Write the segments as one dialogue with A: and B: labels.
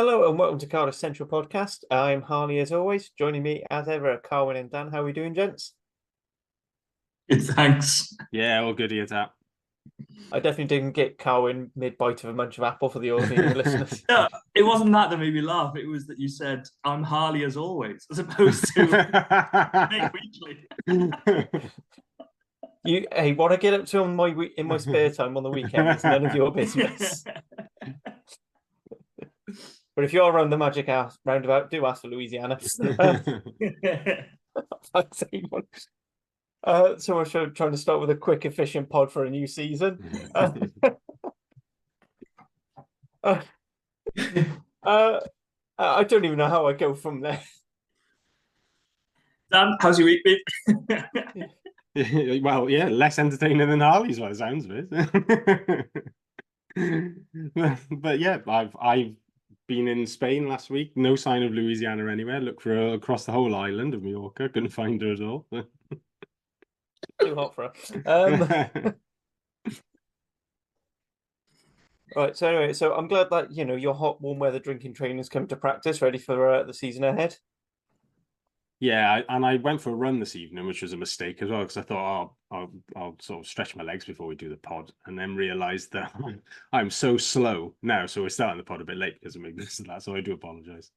A: Hello and welcome to Cardiff Central Podcast. I'm Harley as always. Joining me as ever are Carwyn and Dan. How are we doing, gents?
B: Good, thanks.
C: Yeah, all good here, Tap.
A: I definitely didn't get Carwyn mid-bite of a munch of apple for the audio listeners.
B: No, it wasn't that made me laugh. It was that you said, I'm Harley as always, as opposed to Nick Weekly.
A: Hey, what I get up to in my spare time on the weekend is none of your business. But if you're around the magic house roundabout, do ask for Louisiana. So we're trying to start with a quick, efficient pod for a new season. I don't even know how I go from there.
B: Dan, how's your week been?
C: Well, yeah, less entertaining than Harley's by the sounds of it. But yeah, I've been in Spain last week. No sign of Louisiana anywhere. Looked for her across the whole island of Mallorca. Couldn't find her at all.
A: Too hot for her. Right. So anyway, I'm glad that your hot, warm weather drinking trainers come to practice, ready for the season ahead.
C: Yeah, and I went for a run this evening, which was a mistake as well, because I thought, I'll sort of stretch my legs before we do the pod, and then realised that I'm so slow now, so we're starting the pod a bit late because of that, so I do apologise.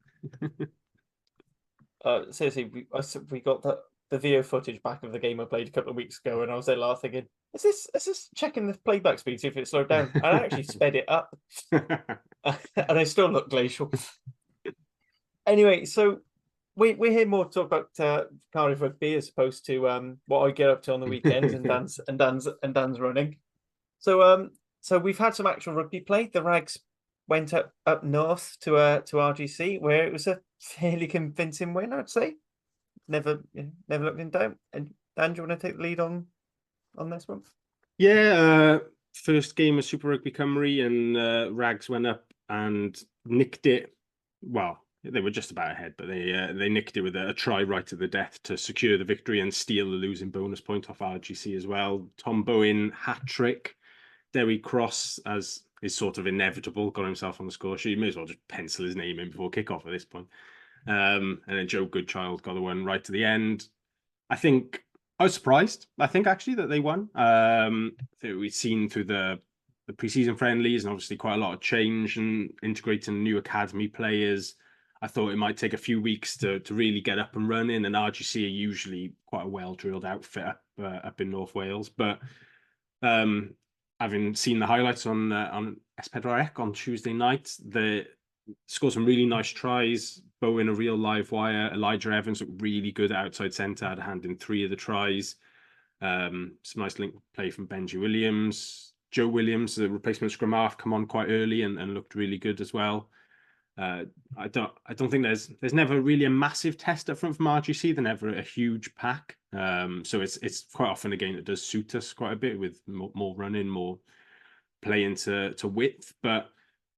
A: Seriously, we got the video footage back of the game I played a couple of weeks ago, and I was there last thinking, is this checking the playback speed, see if it slowed down? I actually sped it up, and I still look glacial. Anyway, so we're here more to talk about Cardiff rugby as opposed to what I get up to on the weekends and Dan's running. So we've had some actual rugby play. The Rags went up north to RGC, where it was a fairly convincing win, I'd say. Never looked in doubt. And Dan, do you want to take the lead on this one?
C: Yeah, first game of Super Rugby Cymru, and Rags went up and nicked it. Well, they were just about ahead, but they nicked it with a try right at the death to secure the victory and steal the losing bonus point off RGC as well. Tom Bowen hat trick. Derry Cross, as is sort of inevitable, got himself on the score sheet. You may as well just pencil his name in before kickoff at this point. And then Joe Goodchild got the one right to the end. I was surprised. I think actually that they won. That we'd seen through the pre-season friendlies, and obviously quite a lot of change and integrating new academy players. I thought it might take a few weeks to really get up and running, and RGC are usually quite a well-drilled outfit up in North Wales. But having seen the highlights on Espedraec on Tuesday night, they scored some really nice tries. Bowen, a real live wire. Elijah Evans looked really good at outside centre, had a hand in 3 of the tries. Some nice link play from Benji Williams. Joe Williams, the replacement scrum half, come on quite early and looked really good as well. I don't think there's never really a massive test up front from RGC. They're never a huge pack. So it's quite often a game that does suit us quite a bit with more running, more playing to width. But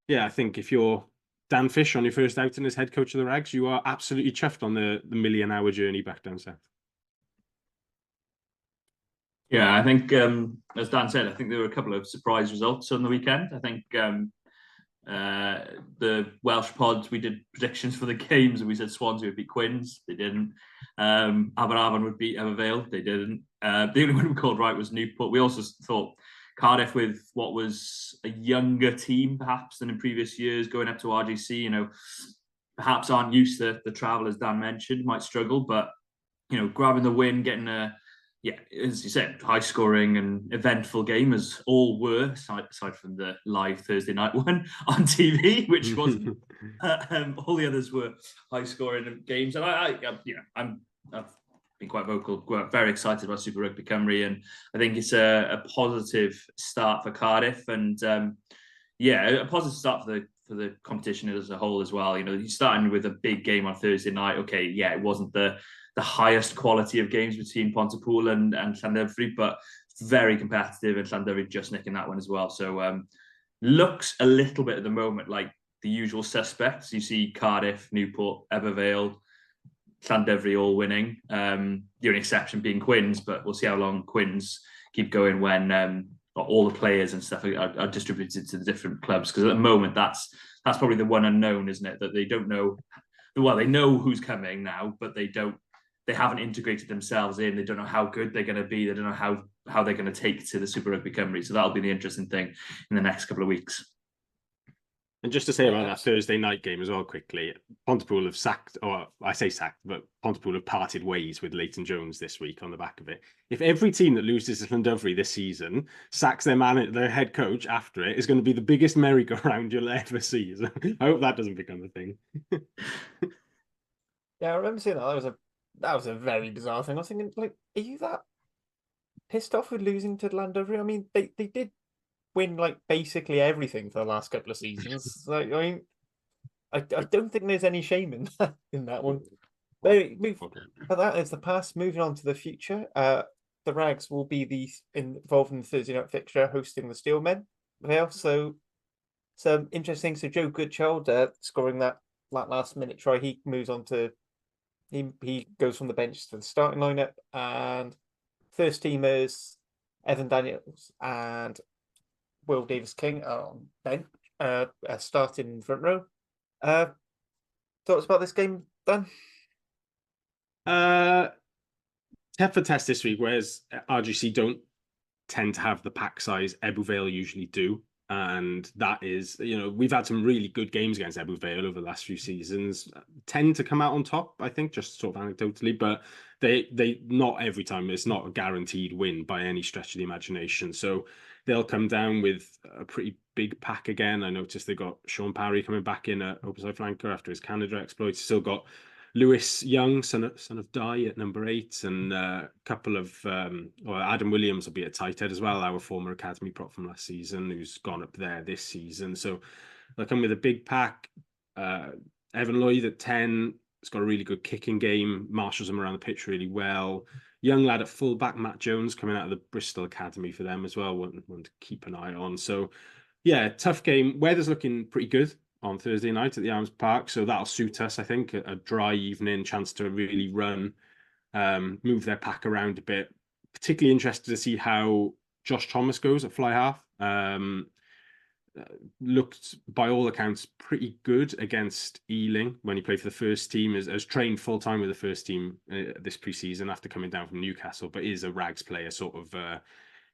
C: yeah, I think if you're Dan Fish on your first outing as head coach of the Rags, you are absolutely chuffed on the million-hour journey back down south.
B: Yeah, I think, as Dan said, I think there were a couple of surprise results on the weekend. I think the Welsh pods, we did predictions for the games, and we said Swansea would beat Quins. They didn't. Aberafon would beat Evervale. They didn't. The only one we called right was Newport. We also thought Cardiff, with what was a younger team perhaps than in previous years, going up to RGC, perhaps aren't used to the travel, as Dan mentioned, might struggle, but grabbing the win, getting as you said, high scoring and eventful game, as all were, aside from the live Thursday night one on TV, which wasn't. All the others were high scoring games, and I've been quite vocal, very excited about Super Rugby Cymru, and I think it's a positive start for Cardiff, and a positive start for the competition as a whole as well. You're starting with a big game on Thursday night. Okay, yeah, it wasn't the highest quality of games between Pontypool and Llandovery, but very competitive, and Llandovery just nicking that one as well. So looks a little bit at the moment like the usual suspects. You see Cardiff, Newport, Evervale, Llandovery all winning. The only exception being Quins, but we'll see how long Quins keep going when all the players and stuff are distributed to the different clubs, because at the moment that's that's probably the one unknown, isn't it? That they don't know. Well, they know who's coming now, but they haven't integrated themselves in. They don't know how good they're going to be. They don't know how they're going to take to the Super Rugby Cymru. So that'll be the interesting thing in the next couple of weeks.
C: And just to say about that Thursday night game as well, quickly, Pontypool have sacked, or I say sacked, but Pontypool have parted ways with Leighton Jones this week on the back of it. If every team that loses to Llandovery this season sacks their head coach after it, it's going to be the biggest merry-go-round you'll ever see. So I hope that doesn't become a thing.
A: Yeah, I remember seeing that. That was a very bizarre thing. I was thinking, like, are you that pissed off with losing to Llandovery? I mean, they did win like basically everything for the last couple of seasons. Like, I mean, I don't think there's any shame in that one. But that is the past. Moving on to the future. The Rags will be involved in the Thursday night fixture, hosting the Steelmen. So some interesting. So Joe Goodchild scoring that last minute try. He moves on to he goes from the bench to the starting lineup, and first teamers Evan Daniels and Will Davis-King are on bench, starting front row. Thoughts about this game, Dan?
C: Tougher test this week, whereas RGC don't tend to have the pack size Ebbw Vale usually do. And that is, we've had some really good games against Ebbw Vale over the last few seasons. Tend to come out on top, I think, just sort of anecdotally, but they not every time. It's not a guaranteed win by any stretch of the imagination. So they'll come down with a pretty big pack again. I noticed they got Sean Parry coming back in at open side flanker after his Canada exploit. Still got Lewis Young, son of Di, at number 8, and a couple of Adam Williams will be at tight head as well, our former academy prop from last season, who's gone up there this season. So they'll come with a big pack. Evan Lloyd at 10. He's got a really good kicking game, marshals him around the pitch really well. Young lad at fullback, Matt Jones, coming out of the Bristol Academy for them as well, one to keep an eye on. So yeah, tough game. Weather's looking pretty good on Thursday night at the Arms Park, so that'll suit us, I think. A dry evening, chance to really run, move their pack around a bit. Particularly interested to see how Josh Thomas goes at fly half. Looked, by all accounts, pretty good against Ealing when he played for the first team. Has trained full-time with the first team this pre-season after coming down from Newcastle, but is a Rags player, sort of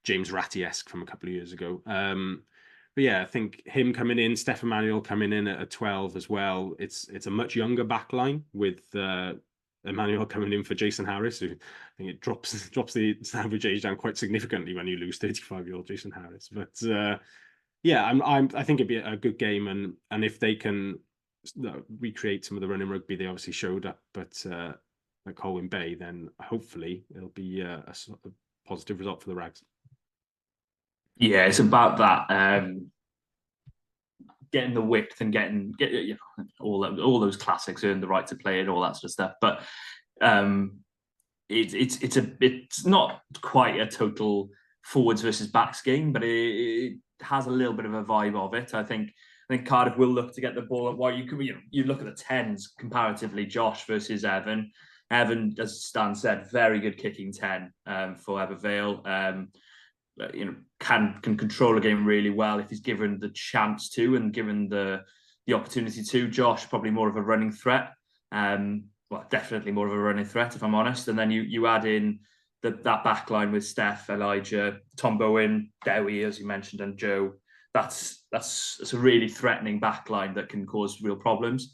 C: James Ratty-esque from a couple of years ago. But yeah, I think him coming in, Steph Emmanuel coming in at a 12 as well. It's a much younger backline with Emmanuel coming in for Jason Harris, who I think it drops the average age down quite significantly when you lose 35-year-old Jason Harris. But yeah, I think it'd be a good game, and if they can recreate some of the running rugby they obviously showed up at Colwyn Bay, then hopefully it'll be a positive result for the Rags.
B: Yeah, it's about that getting the width and getting all those classics, earn the right to play and all that sort of stuff. But it's not quite a total forwards versus backs game, but it has a little bit of a vibe of it. I think Cardiff will look to get the ball. While you look at the 10s comparatively, Josh versus Evan. Evan, as Stan said, very good kicking 10 for Ebbw Vale. Can control a game really well if he's given the chance to and given the opportunity to. Josh, probably more of a running threat. Well, definitely more of a running threat, if I'm honest. And then you add in that back line with Steph, Elijah, Tom Bowen, Dewi, as you mentioned, and Joe. That's a really threatening back line that can cause real problems.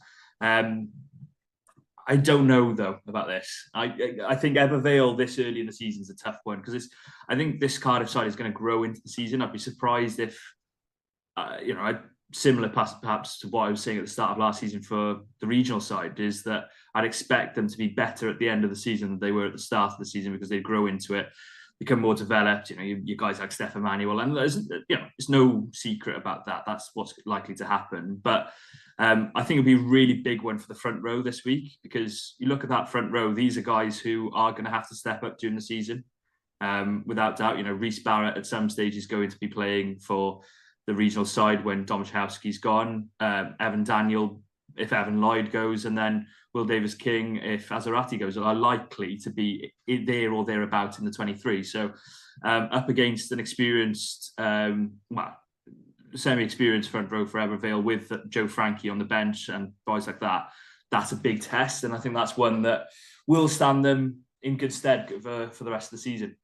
B: I don't know though about this. I think Ebbw Vale this early in the season is a tough one because I think this Cardiff side is going to grow into the season. I'd be surprised if similar perhaps to what I was saying at the start of last season for the regional side, is that I'd expect them to be better at the end of the season than they were at the start of the season because they grow into it, become more developed. You guys like Steph Emmanuel, and there's no secret about that. That's what's likely to happen. But I think it'll be a really big one for the front row this week, because you look at that front row, these are guys who are going to have to step up during the season. Without doubt, Rhys Barrett at some stage is going to be playing for the regional side when Domachowski's gone. Evan Daniel, if Evan Lloyd goes, and then Will Davis-King, if Azarati goes, are likely to be there or thereabout in the 23. So up against an experienced, semi-experienced front row for Ebervale with Joe Frankie on the bench and boys like that, that's a big test. And I think that's one that will stand them in good stead for the rest of the season.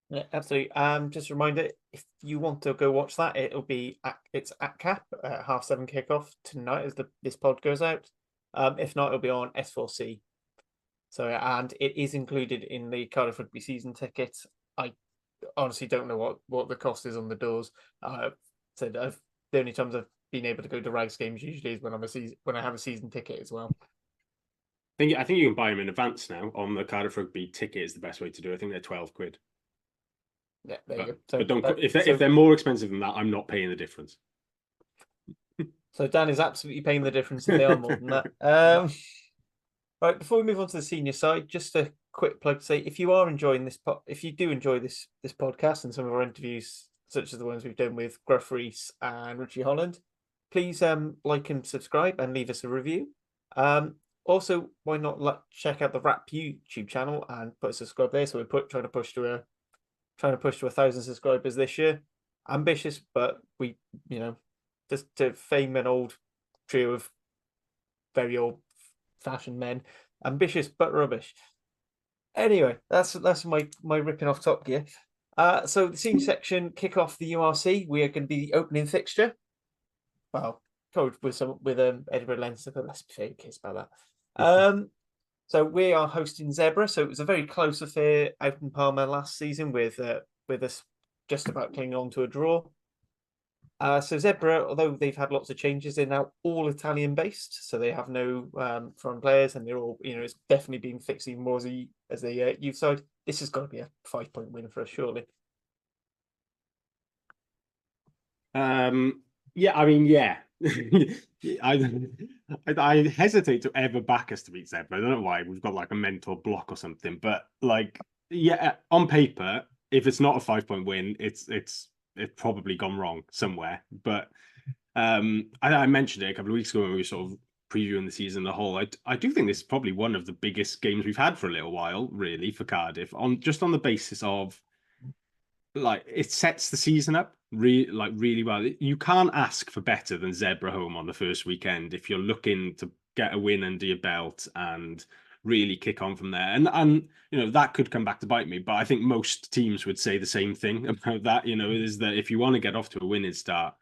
A: Yeah, absolutely. Just a reminder, if you want to go watch that, it's at Cap at 7:30 kickoff tonight as this pod goes out. If not, it'll be on S4C. So, and it is included in the Cardiff Rugby season ticket. I honestly don't know what the cost is on the doors. So the only times I've been able to go to Rags games usually is when I have a season ticket as well.
C: I think you can buy them in advance now on the Cardiff Rugby ticket is the best way to do it. I think they're £12.
A: Yeah, there you go.
C: But if they're more expensive than that, I'm not paying the difference.
A: So Dan is absolutely paying the difference if they are more than that. Right, before we move on to the senior side, just a quick plug to say if you are enjoying if you do enjoy this podcast and some of our interviews, such as the ones we've done with Gruff Reese and Richie Holland, please like and subscribe and leave us a review. Also, why not check out the Rap YouTube channel and put a subscribe there? So we're trying to push to 1,000 subscribers this year. Ambitious, but we, just to fame an old trio of very old fashioned men. Ambitious but rubbish. Anyway, that's my ripping off Top Gear. So the senior section kick off the URC. We are going to be the opening fixture. Well, coached with Edinburgh Leinster, but let's be fair, who cares about that? So we are hosting Zebre. So it was a very close affair out in Palma last season with us just about clinging on to a draw. So Zebre, although they've had lots of changes, they're now all Italian based. So they have no foreign players, and they're all, it's definitely been fixed even more as a youth side. This has got to be a 5-point win for us, surely.
C: Yeah, I mean, yeah. I hesitate to ever back us to beat Zebre. I don't know why. We've got like a mental block or something. But like, yeah, on paper, if it's not a 5-point win, it's probably gone wrong somewhere. But I mentioned it a couple of weeks ago when we were sort of previewing the season as a whole. I do think this is probably one of the biggest games we've had for a little while, really, for Cardiff. On the basis of like it sets the season up really well. You can't ask for better than Zebre home on the first weekend if you're looking to get a win under your belt and really kick on from there. And that could come back to bite me, but I think most teams would say the same thing about that. Is that if you want to get off to a winning start,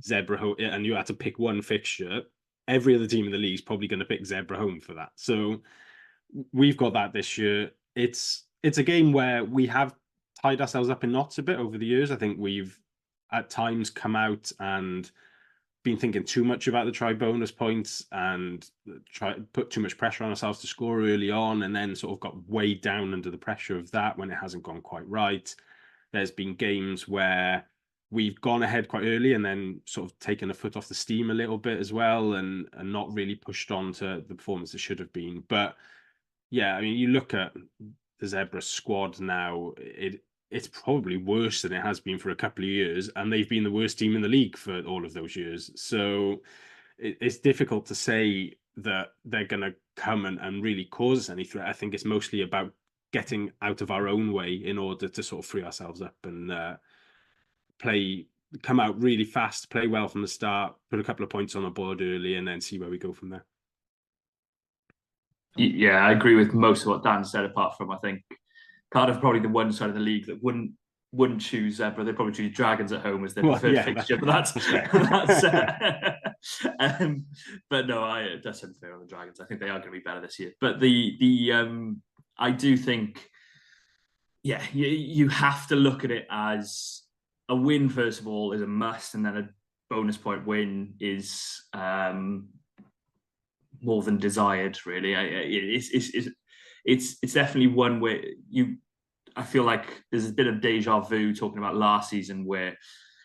C: Zebre home, and you had to pick one fixture, every other team in the league is probably going to pick Zebre home for that. So we've got that this year. It's a game where we have tied ourselves up in knots a bit over the years. I think we've at times come out and been thinking too much about the try bonus points and put too much pressure on ourselves to score early on, and then sort of got weighed down under the pressure of that when it hasn't gone quite right. There's been games where we've gone ahead quite early and then sort of taken a foot off the steam a little bit as well, and not really pushed on to the performance it should have been. But yeah, I mean, you look at the Zebre squad now, it's probably worse than it has been for a couple of years, and they've been the worst team in the league for all of those years. So it's difficult to say that they're going to come and really cause us any threat. I think it's mostly about getting out of our own way in order to sort of free ourselves up and come out really fast, play well from the start, put a couple of points on the board early, and then see where we go from there.
B: Yeah, I agree with most of what Dan said, apart from I think Cardiff probably the one side of the league that wouldn't choose Zebre. They'd probably choose Dragons at home as their preferred fixture. But that's but no, that's unfair on the Dragons. I think they are going to be better this year. But I do think, yeah, you have to look at it as a win first of all is a must, and then a bonus point win is more than desired. Really, it's definitely one where I feel like there's a bit of deja vu talking about last season where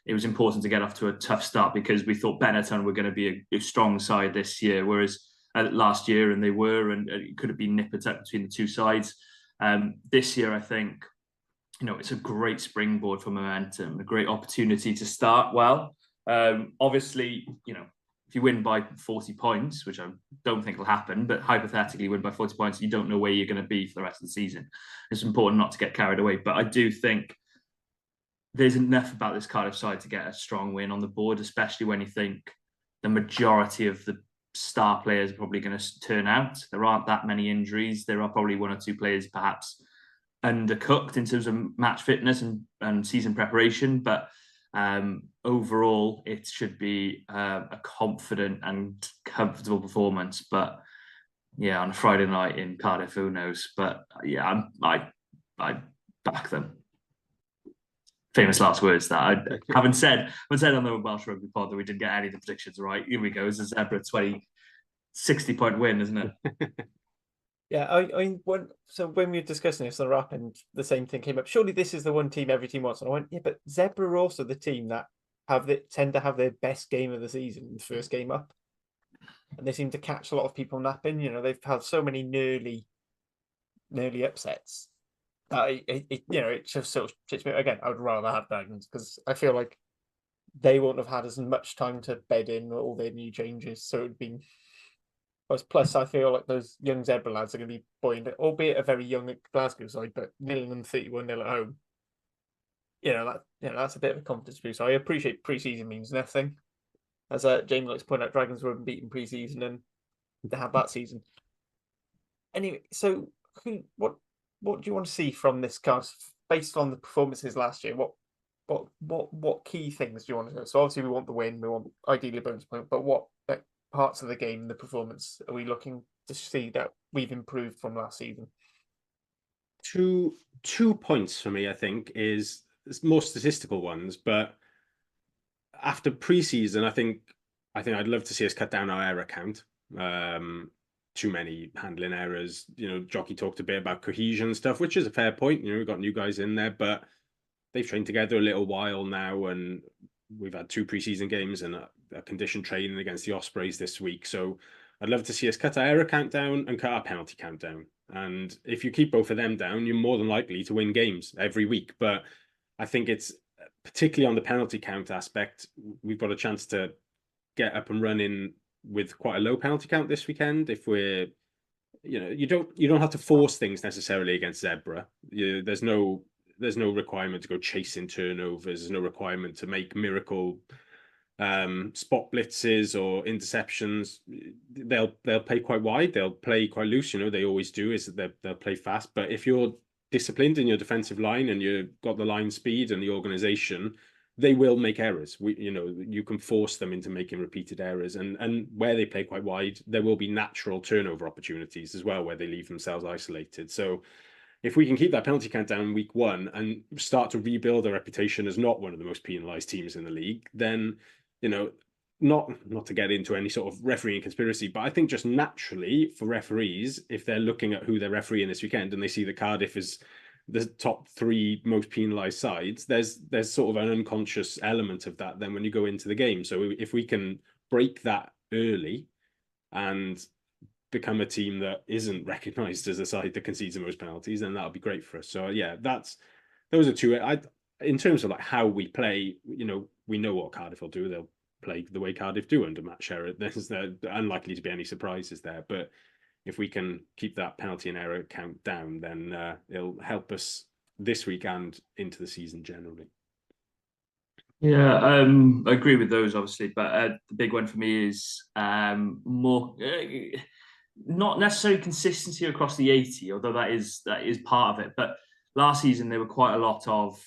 B: it was important to get off to a tough start because we thought Benetton were going to be a strong side this year, whereas last year, and they were, and it could have been nip and tuck between the two sides. This year, I think, it's a great springboard for momentum, a great opportunity to start well. Obviously, if you win by 40 points, which I don't think will happen, but hypothetically win by 40 points, you don't know where you're going to be for the rest of the season. It's important not to get carried away. But I do think there's enough about this Cardiff side to get a strong win on the board, especially when you think the majority of the star players are probably going to turn out. There aren't that many injuries. There are probably one or two players perhaps undercooked in terms of match fitness and season preparation, but overall it should be a confident and comfortable performance. But yeah, on a Friday night in Cardiff, who knows? But yeah, I back them. Famous last words that I haven't said on the Welsh Rugby Pod that we didn't get any of the predictions right. Here we go. It's a Zebre 60-point win, isn't it?
A: Yeah, I mean, when we were discussing this on the wrap, and the same thing came up. Surely this is the one team every team wants. And I went, yeah, but Zebre are also the team that tend to have their best game of the season, the first game up, and they seem to catch a lot of people napping. You know, they've had so many nearly upsets. It just sort of shits me. Again, I would rather have Dragons because I feel like they won't have had as much time to bed in all their new changes. So it'd been. Plus, I feel like those young Zebre lads are going to be buoyant, albeit a very young Glasgow side, but nilling them 31-0 at home. That's a bit of a confidence boost. So I appreciate pre-season means nothing. As Jamie likes to point out, Dragons were beaten pre-season and they had that season. Anyway, so what do you want to see from this card based on the performances last year? What key things do you want to know? So obviously we want the win, we want ideally a bonus point, but what parts of the game, the performance, are we looking to see that we've improved from last season?
C: 2 points for me, I think, is more statistical ones, but after pre-season, I think I'd love to see us cut down our error count. Too many handling errors. Jockey talked a bit about cohesion stuff, which is a fair point. We've got new guys in there, but they've trained together a little while now, and we've had 2 pre-season games and a conditioned training against the Ospreys this week. So I'd love to see us cut our error count down and cut our penalty count down. And if you keep both of them down, you're more than likely to win games every week. But I think it's particularly on the penalty count aspect, we've got a chance to get up and running with quite a low penalty count this weekend. If we're, you don't have to force things necessarily against Zebre. There's no requirement to go chasing turnovers. There's no requirement to make miracle spot blitzes or interceptions. They'll play quite wide. They'll play quite loose. They always do. Is that they'll play fast. But if you're disciplined in your defensive line and you've got the line speed and the organization, they will make errors. You can force them into making repeated errors, and where they play quite wide, there will be natural turnover opportunities as well, where they leave themselves isolated. So if we can keep that penalty count down week 1 and start to rebuild a reputation as not one of the most penalised teams in the league, then, not to get into any sort of refereeing conspiracy, but I think just naturally for referees, if they're looking at who they're refereeing this weekend and they see that Cardiff is the top 3 most penalised sides, there's sort of an unconscious element of that then when you go into the game. So if we can break that early and become a team that isn't recognised as a side that concedes the most penalties, then that'll be great for us. So yeah, those are 2. In terms of like how we play, we know what Cardiff will do. They'll play the way Cardiff do under Matt Sherratt. There's unlikely to be any surprises there. But if we can keep that penalty and error count down, then it'll help us this week and into the season generally.
B: Yeah, I agree with those, obviously. But the big one for me is more... not necessarily consistency across the 80, although that is part of it. But last season, there were quite a lot of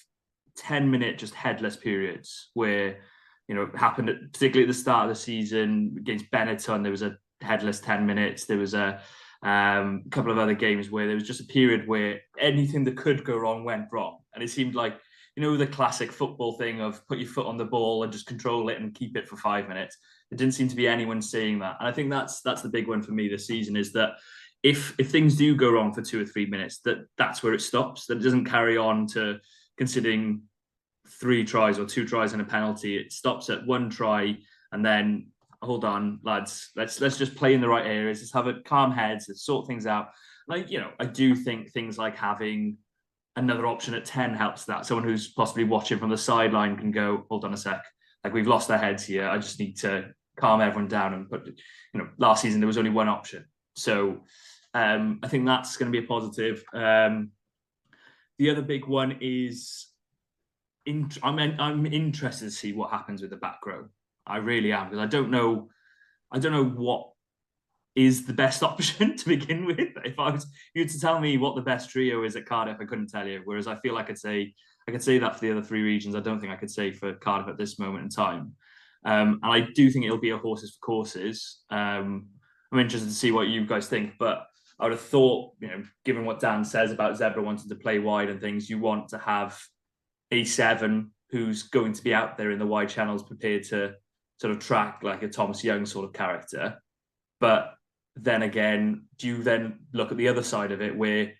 B: 10-minute just headless periods where, it happened particularly at the start of the season against Benetton. There was a headless 10 minutes. There was a couple of other games where there was just a period where anything that could go wrong went wrong. And it seemed like, the classic football thing of put your foot on the ball and just control it and keep it for 5 minutes. There didn't seem to be anyone saying that. And I think that's the big one for me this season, is that if things do go wrong for 2 or 3 minutes, that's where it stops. That it doesn't carry on to considering 3 tries or 2 tries and a penalty. It stops at 1 try and then, hold on, lads, let's just play in the right areas. Let's have a calm heads. Let's sort things out. Like, I do think things like having another option at 10 helps that. Someone who's possibly watching from the sideline can go, hold on a sec. Like, we've lost our heads here. I just need to calm everyone down and put, last season there was only 1 option. So I think that's going to be a positive. The other big one is I'm interested to see what happens with the back row. I really am, because I don't know what is the best option to begin with. If you were to tell me what the best trio is at Cardiff, I couldn't tell you. Whereas I feel like I could say that for the other three regions. I don't think I could say for Cardiff at this moment in time. And I do think it'll be a horses for courses. I'm interested to see what you guys think, but I would have thought, given what Dan says about Zebre wanting to play wide and things, you want to have a 7 who's going to be out there in the wide channels, prepared to sort of track like a Thomas Young sort of character. But then again, do you then look at the other side of it where,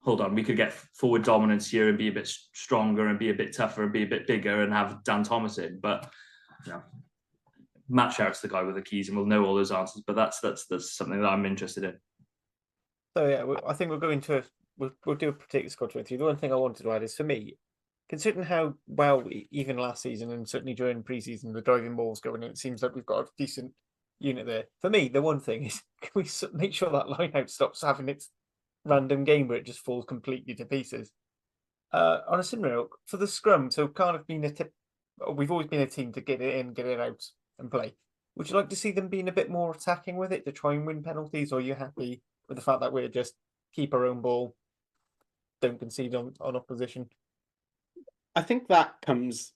B: hold on, we could get forward dominance here and be a bit stronger and be a bit tougher and be a bit bigger and have Dan Thomas in? But Matt Sharrett's the guy with the keys and we'll know all those answers. But that's something that I'm interested in.
A: So yeah, I think we'll go into we'll do a particular squad with you. The one thing I wanted to add is, for me, considering how well even last season and certainly during pre-season the driving ball's going, it seems like we've got a decent unit there. For me, the one thing is, can we make sure that line-out stops having its random game where it just falls completely to pieces? On a similar note, for the scrum, so Cardiff being we've always been a team to get it in, get it out and play. Would you like to see them being a bit more attacking with it to try and win penalties, or are you happy with the fact that we're just keep our own ball, don't concede on opposition?
C: I think that comes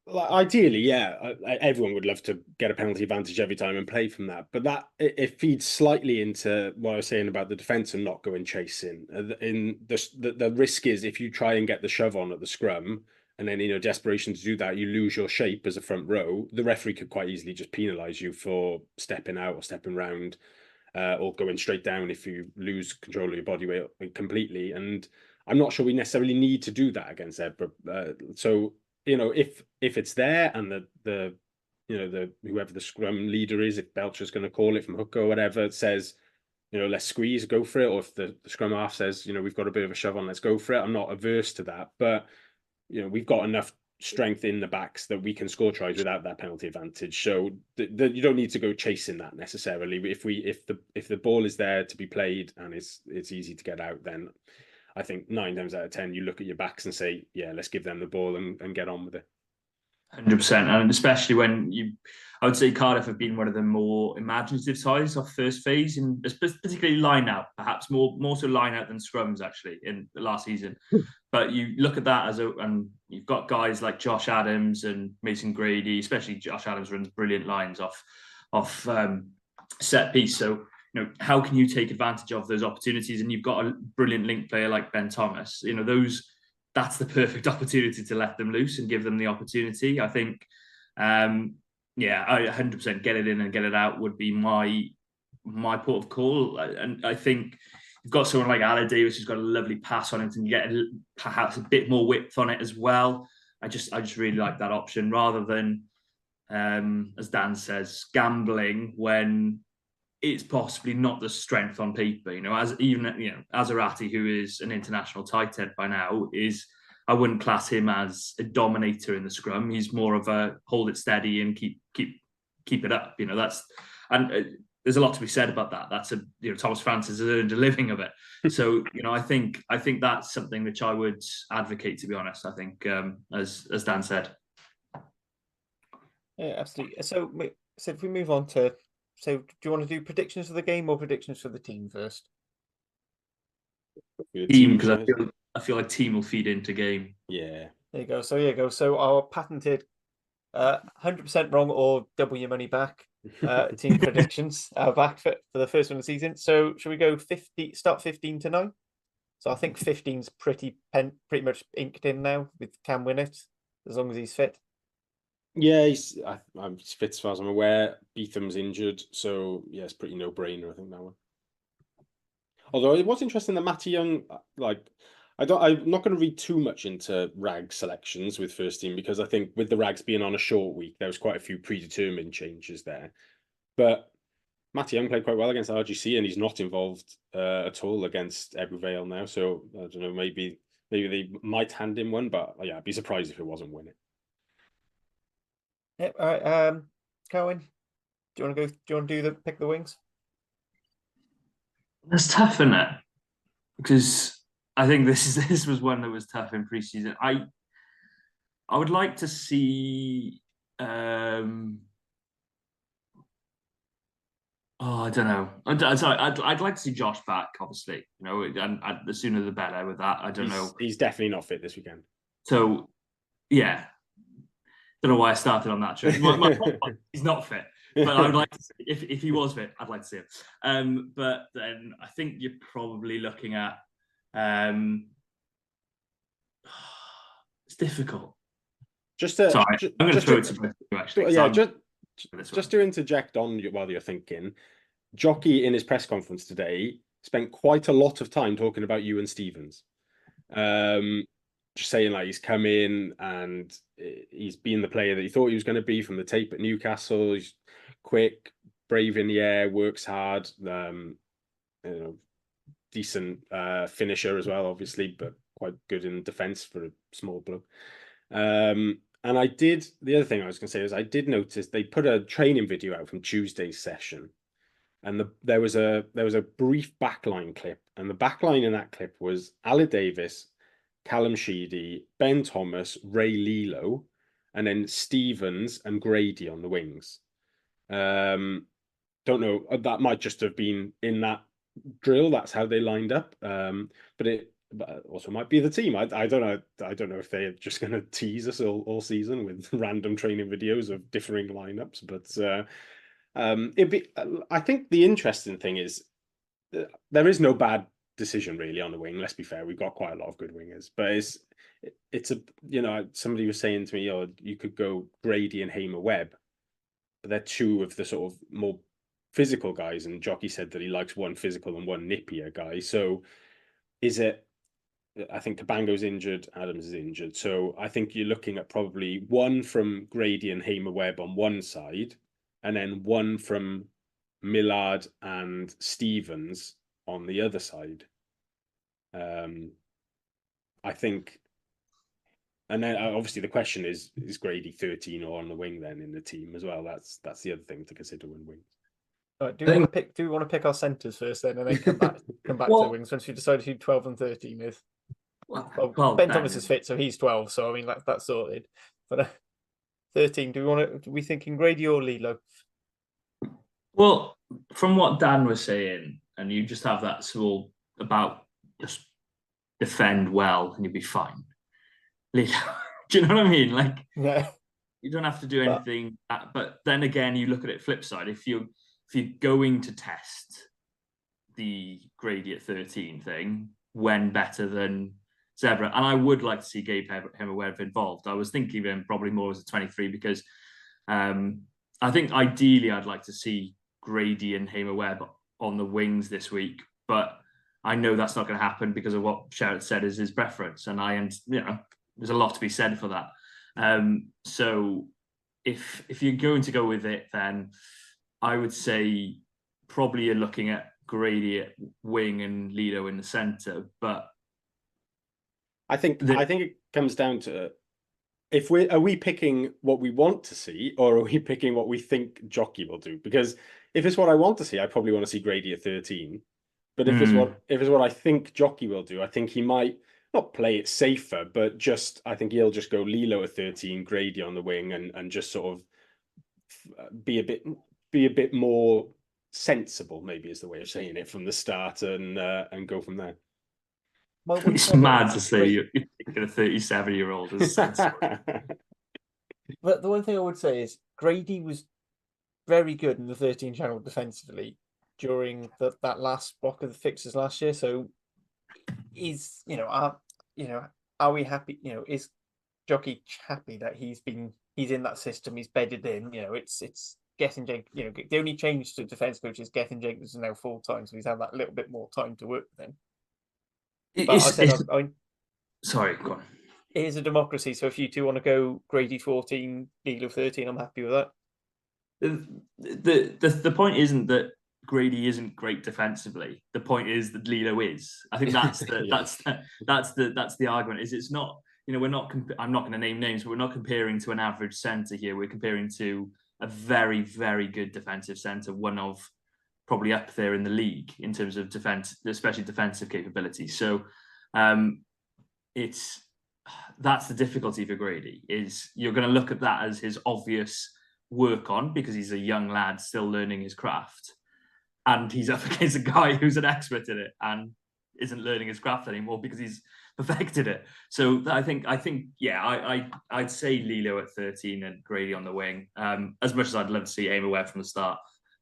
C: ideally, yeah. Everyone would love to get a penalty advantage every time and play from that, but that it feeds slightly into what I was saying about the defence and not going chasing. In the risk is, if you try and get the shove on at the scrum, and then desperation to do that, you lose your shape as a front row. The referee could quite easily just penalise you for stepping out or stepping round, or going straight down if you lose control of your body weight completely. And I'm not sure we necessarily need to do that against Zebre. So if it's there and the whoever the scrum leader is, if Belcher's going to call it from hook or whatever, says, let's squeeze, go for it, or if the scrum half says, we've got a bit of a shove on, let's go for it. I'm not averse to that, but we've got enough strength in the backs that we can score tries without that penalty advantage. So you don't need to go chasing that necessarily. If the ball is there to be played and it's easy to get out, then I think 9 times out of 10 you look at your backs and say, yeah, let's give them the ball and get on with it.
B: 100%, and especially when I would say Cardiff have been one of the more imaginative sides of first phase, and particularly line out, perhaps more so line out than scrums actually in the last season. But you look at that and you've got guys like Josh Adams and Mason Grady, especially Josh Adams runs brilliant lines off set piece. So how can you take advantage of those opportunities? And you've got a brilliant link player like Ben Thomas. That's the perfect opportunity to let them loose and give them the opportunity. I think, I 100% get it in and get it out would be my port of call. And I think you've got someone like Alec Davis who's got a lovely pass on it and get perhaps a bit more width on it as well. I just really like that option rather than, as Dan says, gambling when it's possibly not the strength on paper. Azarati, who is an international tight end by now, I wouldn't class him as a dominator in the scrum. He's more of a hold it steady and keep it up. There's a lot to be said about that. That's Thomas Francis has earned a living of it. So I think that's something which I would advocate, to be honest. I think as Dan said.
A: Yeah, absolutely. So if we move on to. So, do you want to do predictions for the game or predictions for the team first?
B: Team, because I feel like team will feed into game.
C: Yeah.
A: There you go. So our patented 100% wrong or double your money back team predictions are back for the first one of the season. So should we go start 15 to 9? So I think 15's pretty much inked in now with Cam win it, as long as he's fit.
C: Yeah, he's fit as far as I'm aware. Beetham's injured, so yeah, it's pretty no-brainer, I think, that one. Although it was interesting that Matty Young, I'm not going to read too much into Rags selections with first team, because I think with the Rags being on a short week, there was quite a few predetermined changes there. But Matty Young played quite well against RGC, and he's not involved at all against Ebbw Vale now. So I don't know, maybe they might hand him one, but yeah, I'd be surprised if it wasn't winning.
A: Yep. All right. Cohen, do you want to do pick the wings?
B: That's tough, isn't it? Because I think this was one that was tough in preseason. I would like to see. Oh, I don't know. Sorry, I'd like to see Josh back, obviously. And the sooner the better with that. I don't know.
C: He's definitely not fit this weekend.
B: So, yeah. Don't know why I started on that. He's not fit, but I would like to see, if he was fit, I'd like to see him. But then I think you're probably looking at. It's difficult.
C: Sorry,
B: I'm going to throw it to both of you, actually.
C: Yeah, just to interject on while you're thinking, Jockey in his press conference today spent quite a lot of time talking about you and Stevens. Just saying like he's come in and he's been the player that he thought he was going to be from the tape at Newcastle. He's quick, brave in the air, works hard, decent finisher as well, obviously, but quite good in defence for a small bloke. And the other thing I was going to say is I did notice they put a training video out from Tuesday's session, and there was a brief backline clip, and the backline in that clip was Ali Davis, Callum Sheedy, Ben Thomas, Ray Lilo, and then Stevens and Grady on the wings. Don't know, that might just have been in that drill. That's how they lined up. But it also might be the team. I don't know. I don't know if they're just going to tease us all season with random training videos of differing lineups. But I think the interesting thing is there is no bad decision really on the wing. Let's be fair, we've got quite a lot of good wingers, but it's somebody was saying to me, oh, you could go Grady and Hamer Webb, but they're two of the sort of more physical guys, and Jockey said that he likes one physical and one nippier guy. So is it? I think Cabango's injured, Adams is injured, so I think you're looking at probably one from Grady and Hamer Webb on one side, and then one from Millard and Stevens on the other side. I think, and then obviously the question is Grady 13 or on the wing then in the team as well? That's the other thing to consider when wings.
A: Do we want to pick our centres first then, and then come back to the wings once we decide who 12 and 13 is? Well, Ben Thomas is fit, so he's 12. So I mean that's sorted. But 13, do we thinking Grady or Lilo?
B: Well, from what Dan was saying, and you just have that small about just defend well and you'll be fine. Lilo, do you know what I mean? Like,
A: yeah.
B: You don't have to do anything. But then again, you look at it flip side. If you're going to test the Grady at 13 thing, when better than Zebre? And I would like to see Gabe Hemmerwebb involved. I was thinking of him probably more as a 23 because I think ideally I'd like to see Grady and Hamer-Webb on the wings this week, but I know that's not going to happen because of what Sherrod said is his preference, and there's a lot to be said for that. So if you're going to go with it, then I would say probably you're looking at Grady at wing and Lido in the centre, but
C: I think it comes down to are we picking what we want to see, or are we picking what we think Jockey will do? Because if it's what I want to see, I probably want to see Grady at 13. But if it's what I think Jockey will do, I think he might not play it safer, but I think he'll just go Lilo at 13, Grady on the wing, and just sort of be a bit more sensible, maybe is the way of saying it from the start, and go from there.
B: It's mad to say you're thinking a 37-year-old is sensible.
A: But the one thing I would say is Grady was very good in the 13 channel defensively during that last block of the fixtures last year. So are we happy? Is Jockey happy that he's in that system? He's bedded in. It's Gethin Jenkins. The only change to defence coach is Gethin Jenkins is now full time, so he's had that little bit more time to work with him.
B: Sorry, go on.
A: It is a democracy, so if you two want to go Grady 14, Lilo 13, I'm happy with that.
B: The point isn't that Grady isn't great defensively. The point is that Lilo is. I think that's the argument. It's not. We're not. I'm not going to name names, but we're not comparing to an average centre here. We're comparing to a very, very good defensive centre, one of probably up there in the league in terms of defense, especially defensive capability. So it's that's the difficulty for Grady, is you're going to look at that as his obvious work on, because he's a young lad still learning his craft. And he's up against a guy who's an expert in it and isn't learning his craft anymore because he's perfected it. So I think, I'd say Lilo at 13 and Grady on the wing. As much as I'd love to see Aim Aware from the start,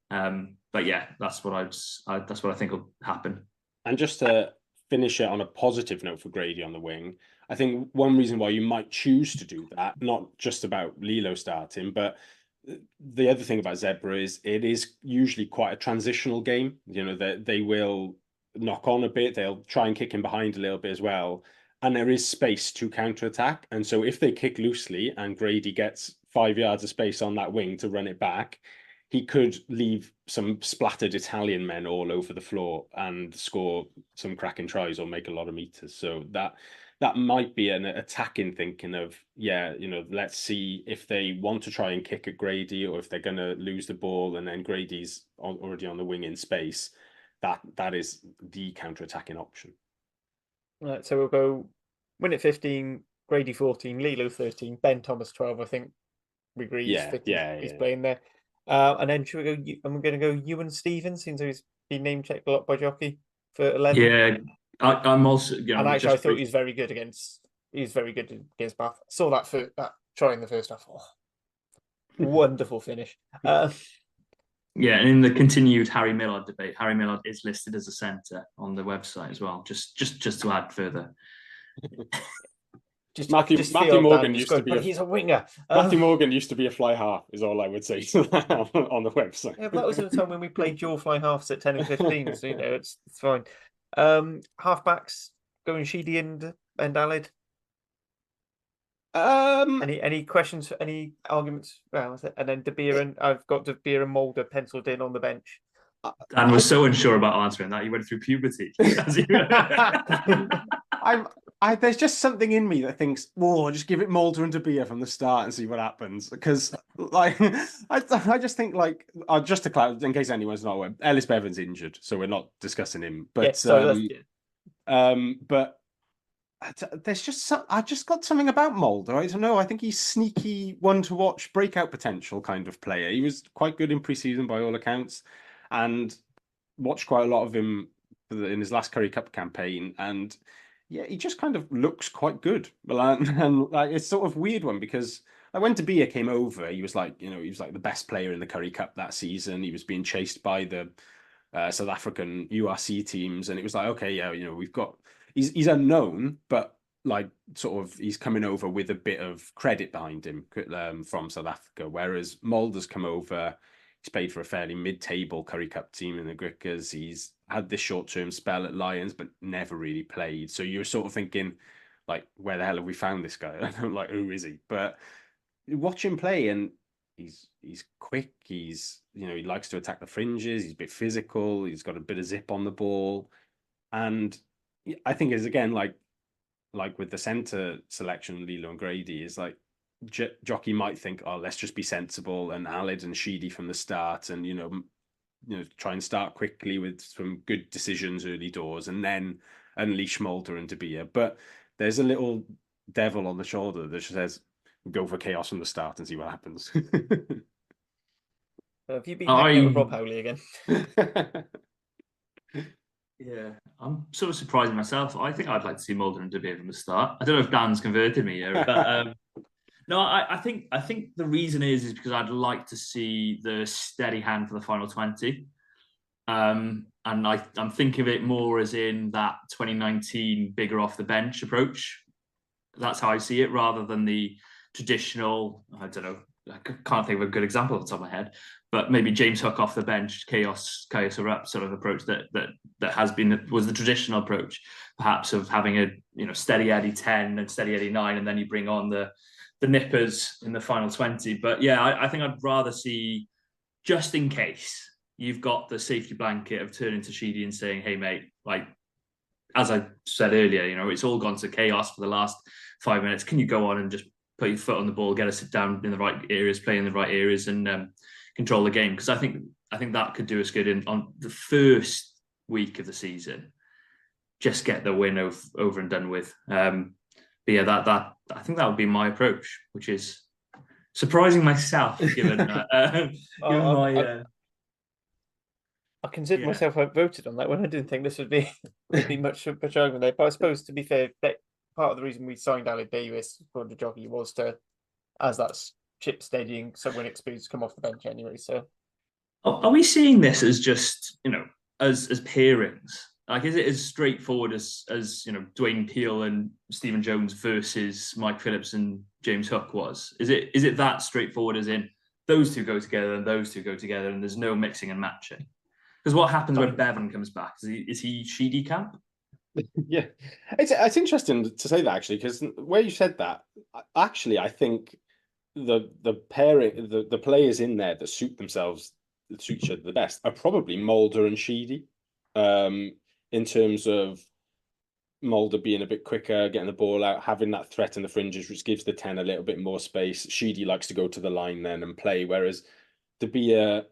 B: but yeah, that's what I think will happen.
C: And just to finish it on a positive note for Grady on the wing, I think one reason why you might choose to do that, not just about Lilo starting, but the other thing about Zebre is it is usually quite a transitional game. They will knock on a bit, they'll try and kick in behind a little bit as well, and there is space to counter-attack. And so if they kick loosely and Grady gets 5 yards of space on that wing to run it back, he could leave some splattered Italian men all over the floor and score some cracking tries or make a lot of meters. So that might be an attacking thinking of, let's see if they want to try and kick at Grady, or if they're going to lose the ball and then Grady's already on the wing in space. That is the counter-attacking option.
A: Right, so we'll go win at 15, Grady 14, Lilo 13, Ben Thomas 12. I think we agree he's playing there. And then should we go? I'm going to go Ewan Stevens, since he's been name checked a lot by Jockey for 11.
B: Yeah, I'm also.
A: And actually, I thought he's very good against Bath. Saw that try in the first half. Oh, wonderful finish.
B: Yeah, and in the continued Harry Millard debate, Harry Millard is listed as a centre on the website as well. Just to add further.
C: Matthew Morgan used to be
A: he's a winger.
C: Matthew Morgan used to be a fly half, is all I would say to that on the website.
A: Yeah, but that was at the time when we played dual fly halves at 10 and 15, so it's fine. Halfbacks going Sheedy and Alid. Any questions? Any arguments? Well, and then De Beer, and I've got De Beer and Mulder penciled in on the bench.
B: Dan was so unsure about answering that. He went through puberty.
C: There's just something in me that thinks, just give it Mulder and De Beer from the start and see what happens. Because, I just think, just to clarify, in case anyone's not aware, Ellis Bevan's injured, so we're not discussing him. But, but there's just I just got something about Mulder. I don't know. I think he's sneaky, one to watch, breakout potential kind of player. He was quite good in preseason by all accounts, and watched quite a lot of him in his last Currie Cup campaign, and yeah, he just kind of looks quite good. And it's sort of weird one, because when De Beer came over, he was the best player in the Currie Cup that season. He was being chased by the South African URC teams, and it was like, okay, we've got he's unknown, but he's coming over with a bit of credit behind him from South Africa. Whereas Mulder's come over, he's played for a fairly mid-table Currie Cup team in the Grickers. He's had this short-term spell at Lions, but never really played. So you're sort of thinking, where the hell have we found this guy? Who is he? But watch him play, and he's quick. He's he likes to attack the fringes. He's a bit physical. He's got a bit of zip on the ball, and I think is again like with the centre selection, Lilo and Grady is Jockey might think, let's just be sensible and Alid and Sheedy from the start, and try and start quickly with some good decisions early doors, and then unleash Mulder and De Beer. But there's a little devil on the shoulder that says, go for chaos from the start and see what happens.
A: Have you been hanging out with Rob Howley again?
B: Yeah, I'm sort of surprising myself. I think I'd like to see Mulder and De Beer from the start. I don't know if Dan's converted me here, but no, I think the reason is because I'd like to see the steady hand for the final 20. And I'm thinking of it more as in that 2019 bigger off the bench approach. That's how I see it, rather than the traditional, I don't know, I can't think of a good example off the top of my head, but maybe James Hook off the bench, chaos or up sort of approach that was the traditional approach, perhaps, of having a steady Eddie 10 and steady Eddie 9, and then you bring on the nippers in the final 20. But yeah, I think I'd rather see, just in case, you've got the safety blanket of turning to Sheedy and saying, hey mate, as I said earlier, it's all gone to chaos for the last 5 minutes. Can you go on and just put your foot on the ball, get us sit down in the right areas, play in the right areas, and control the game? Because I think that could do us good on the first week of the season. Just get the win over and done with. yeah, that I think that would be my approach, which is surprising myself given given my
A: I consider
B: yeah.
A: myself outvoted on that one. I didn't think this would be much argument there. But I suppose, to be fair, that part of the reason we signed Alec Davis for the jockey was to, as that's chip steadying someone experienced to come off the bench anyway. So
B: Are we seeing this as just, as pairings? Like, is it as straightforward as Dwayne Peel and Stephen Jones versus Mike Phillips and James Hook was? Is it that straightforward as in those two go together and those two go together and there's no mixing and matching? Because what happens when Bevan comes back? Is he Sheedy camp?
C: Yeah, it's interesting to say that, actually, because where you said that, actually, I think the pairing, the players in there that suit each other the best are probably Mulder and Sheedy, in terms of Mulder being a bit quicker, getting the ball out, having that threat in the fringes, which gives the 10 a little bit more space. Sheedy likes to go to the line then and play, whereas De Beer,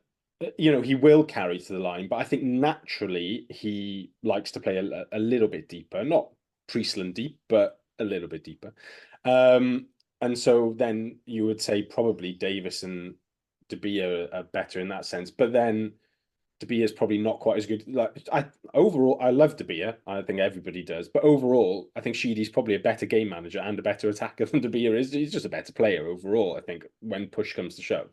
C: he will carry to the line, but I think naturally he likes to play a little bit deeper, not Priestland deep, but a little bit deeper. And so then you would say probably Davis and De Beer are better in that sense, but then De Beer is probably not quite as good. Like, overall, I love De Beer. I think everybody does, but overall, I think Sheedy's probably a better game manager and a better attacker than De Beer is. He's just a better player overall, I think, when push comes to shove.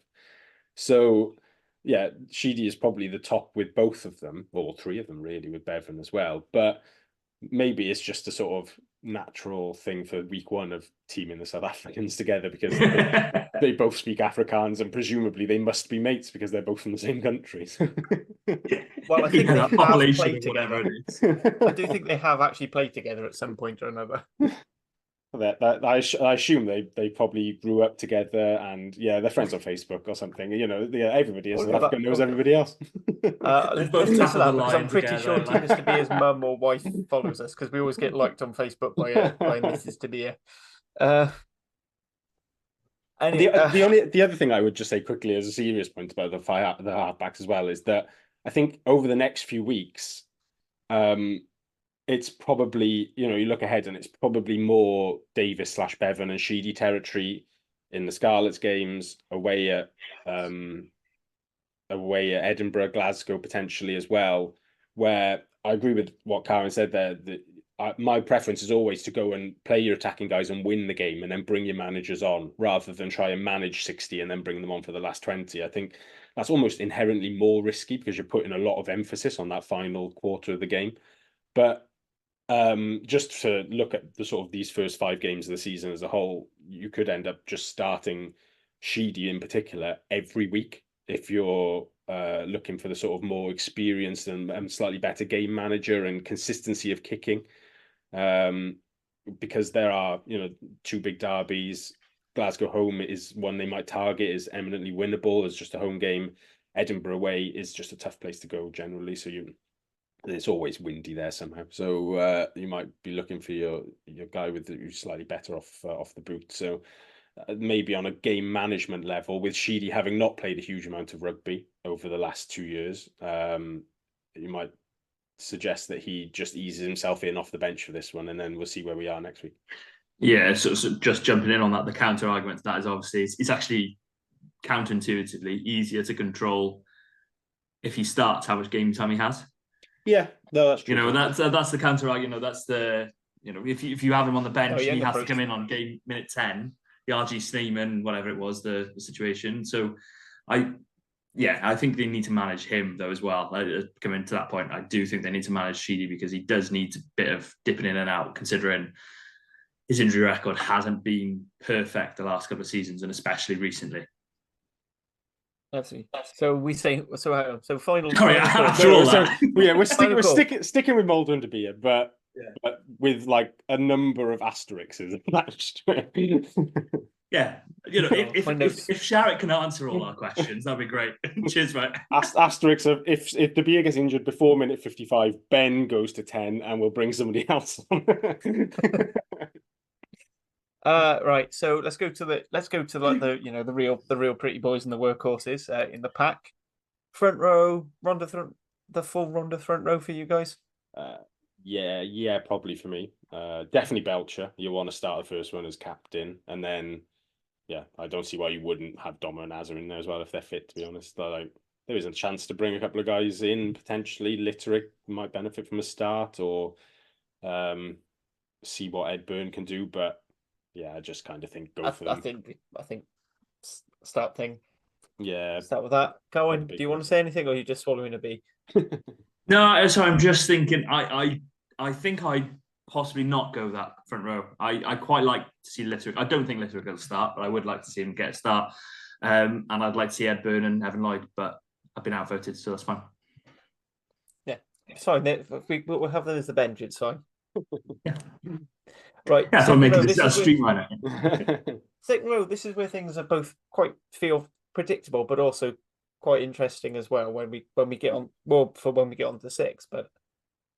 C: So, yeah, Sheedy is probably the top with both of them, or all three of them really, with Bevan as well. But maybe it's just a sort of natural thing for week one of teaming the South Africans together, because they both speak Afrikaans and presumably they must be mates because they're both from the same country.
A: Well, I think they have played
B: whatever
A: together.
B: it is.
A: I do think they have actually played together at some point or another.
C: I assume they probably grew up together, and yeah, they're friends on Facebook or something. Everybody in South Africa knows everybody else.
A: Let's
B: both
A: listen
B: top
A: to
B: of
A: that,
B: the
A: because I'm
B: line
A: pretty
B: together,
A: sure
B: like-
A: Mr. Beer's mum or wife follows us, because we always get liked on Facebook by Mrs. De Beer.
C: The other thing I would just say quickly as a serious point about the halfbacks as well is that I think over the next few weeks, it's probably, you look ahead and it's probably more Davis / Bevan and Sheedy territory in the Scarlets games, away at Edinburgh, Glasgow potentially as well, where I agree with what Karen said there. My preference is always to go and play your attacking guys and win the game and then bring your managers on, rather than try and manage 60 and then bring them on for the last 20. I think that's almost inherently more risky because you're putting a lot of emphasis on that final quarter of the game. But just to look at the sort of these first 5 games of the season as a whole, you could end up just starting Sheedy in particular every week if you're looking for the sort of more experienced and slightly better game manager and consistency of kicking. Because there are, 2 big derbies. Glasgow home is one they might target, is eminently winnable as just a home game. Edinburgh away is just a tough place to go generally, so it's always windy there somehow. So you might be looking for your guy who's slightly better off the boot. So maybe on a game management level, with Sheedy having not played a huge amount of rugby over the last 2 years, you might suggest that he just eases himself in off the bench for this one, and then we'll see where we are next week.
B: Yeah, so just jumping in on that, the counter argument to that is obviously it's actually counterintuitively easier to control if he starts how much game time he has.
C: Yeah, no, that's true.
B: That's the counter argument. That's the if you have him on the bench and he has to come in on game minute 10, the RG Sneeman, whatever it was, the situation. So I think they need to manage him though as well. Coming to that point, I do think they need to manage Sheedy because he does need a bit of dipping in and out, considering his injury record hasn't been perfect the last couple of seasons, and especially recently.
A: Absolutely. So we say so final.
B: Sorry, after all that.
C: We're sticking with Mulder and De Beer, but with like a number of asterisks.
B: Yeah, if Sharrett can answer all our questions, that'd be great. Cheers, mate.
C: Asterisks of if De Beer gets injured before minute 55, Ben goes to 10, and we'll bring somebody else on.
A: Right. So let's go to the real pretty boys and the workhorses in the pack. Front row, the full Ronda front row for you guys.
C: Yeah, probably for me. Definitely Belcher. You want to start the first one as captain, and then I don't see why you wouldn't have Dom and Azza in there as well if they're fit. To be honest, like there is a chance to bring a couple of guys in potentially. Litterick might benefit from a start, or see what Ed Byrne can do. But I just kind of think go for them.
A: I think start thing.
C: Yeah,
A: Start with that. Cohen, do you want to say anything, or are you just swallowing a bee?
B: No, so I'm just thinking. I think I'd possibly not go that front row. I quite like to see Litterick. I don't think Litterick will start, but I would like to see him get a start. And I'd like to see Ed Byrne and Evan Lloyd, but I've been outvoted, so that's fine.
A: Yeah, it's fine. We'll have them as the bench. It's fine.
B: Yeah.
A: Right.
B: Yeah, so I'm making this a streamliner.
A: Second row. This is where things are both quite feel predictable, but also quite interesting as well when we get on when we get on to six. But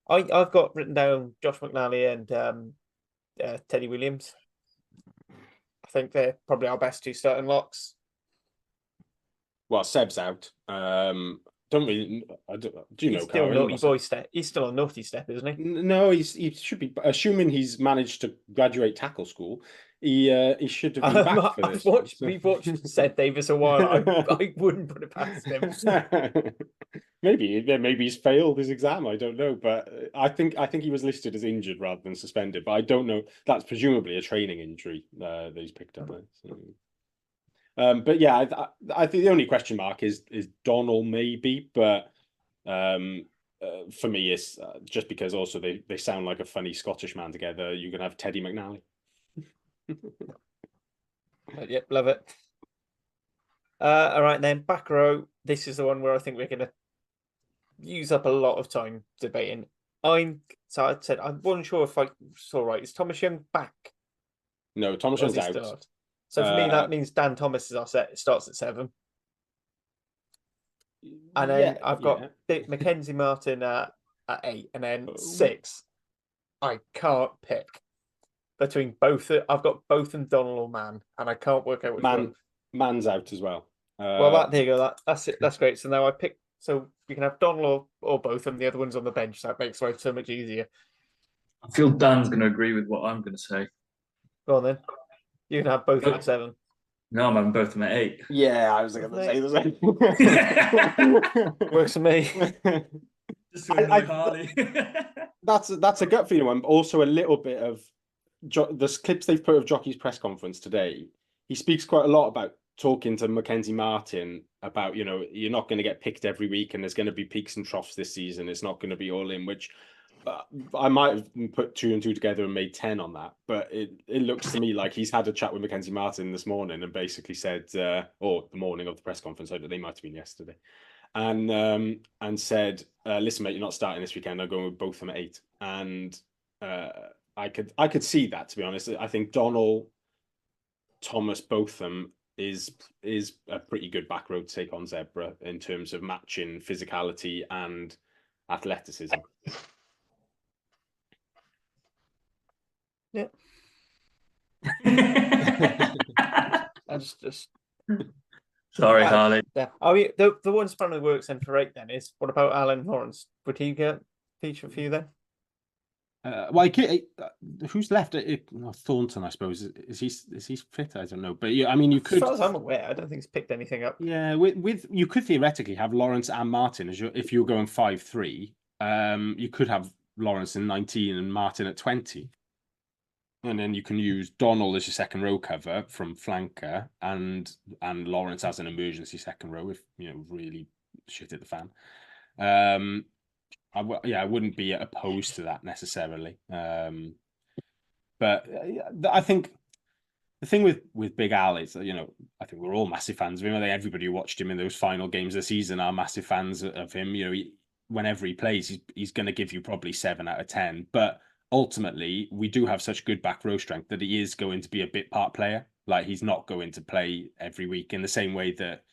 A: I've got written down Josh McNally and Teddy Williams. I think they're probably our best two starting locks.
C: Well, Seb's out. Do you know?
A: Still naughty boy step. He's still on naughty step, isn't he?
C: No, he should be. Assuming he's managed to graduate tackle school, he should have been back for this.
A: We've watched Seth Davis a while. I wouldn't put it past him.
C: Maybe he's failed his exam. I don't know, but I think he was listed as injured rather than suspended. But I don't know. That's presumably a training injury that he's picked up. So. But yeah, I think the only question mark is Donald maybe, but for me it's just because also they sound like a funny Scottish man together. You can have Teddy McNally.
A: Yep, love it. All right then, back row. This is the one where I think we're going to use up a lot of time debating. I said I wasn't sure if I saw right. Is Thomas Young back?
C: No, Thomas Young's out.
A: So for me, that means Dan Thomas is our set. It starts at 7. And then I've got Mackenzie Martin at 8. And then 6. I can't pick between both. I've got both and Donald or Mann. And I can't work out which one.
C: Mann's out as well.
A: Well, there you go. That's it. That's great. So now I pick. So we can have Donald or both, and the other one's on the bench. That makes life so much easier.
B: I feel Dan's going to agree with what I'm going to say.
A: Go on then. You can have both at 7.
B: No, I'm having both of them at 8.
C: Yeah, I was going to say the
A: same. Works for me.
B: Just to annoy Harley.
C: That's a gut feeling one. Also, a little bit of the clips they've put of Jockey's press conference today. He speaks quite a lot about talking to Mackenzie Martin about, you're not going to get picked every week, and there's going to be peaks and troughs this season. It's not going to be all in, which I might have put 2 and 2 together and made 10 on that, but it looks to me like he's had a chat with Mackenzie Martin this morning and basically said, or the morning of the press conference, they might have been yesterday, and said, listen, mate, you're not starting this weekend. I'm going with both of them at 8, and I could see that, to be honest. I think Donald, Thomas, both of them is a pretty good back row to take on Zebre in terms of matching physicality and athleticism.
A: Yeah. I just
B: sorry, Harley.
A: Yeah. I mean, the one spanner that works in for 8 then is, what about Alan Lawrence? Would he get feature for you then?
C: Well, who's left? Thornton, I suppose. Is he fit? I don't know. But I mean, you could.
A: As far as I'm aware, I don't think he's picked anything up.
C: Yeah, with you could theoretically have Lawrence and Martin if you're going 5-3. You could have Lawrence in 19 and Martin at 20. And then you can use Donald as your second row cover from flanker, and Lawrence as an emergency second row if really shit at the fan. I wouldn't be opposed to that necessarily. But I think the thing with Big Al is I think we're all massive fans of him. I think everybody who watched him in those final games of the season are massive fans of him. Whenever he plays, he's going to give you probably 7 out of 10, but ultimately, we do have such good back row strength that he is going to be a bit part player. Like, he's not going to play every week in the same way that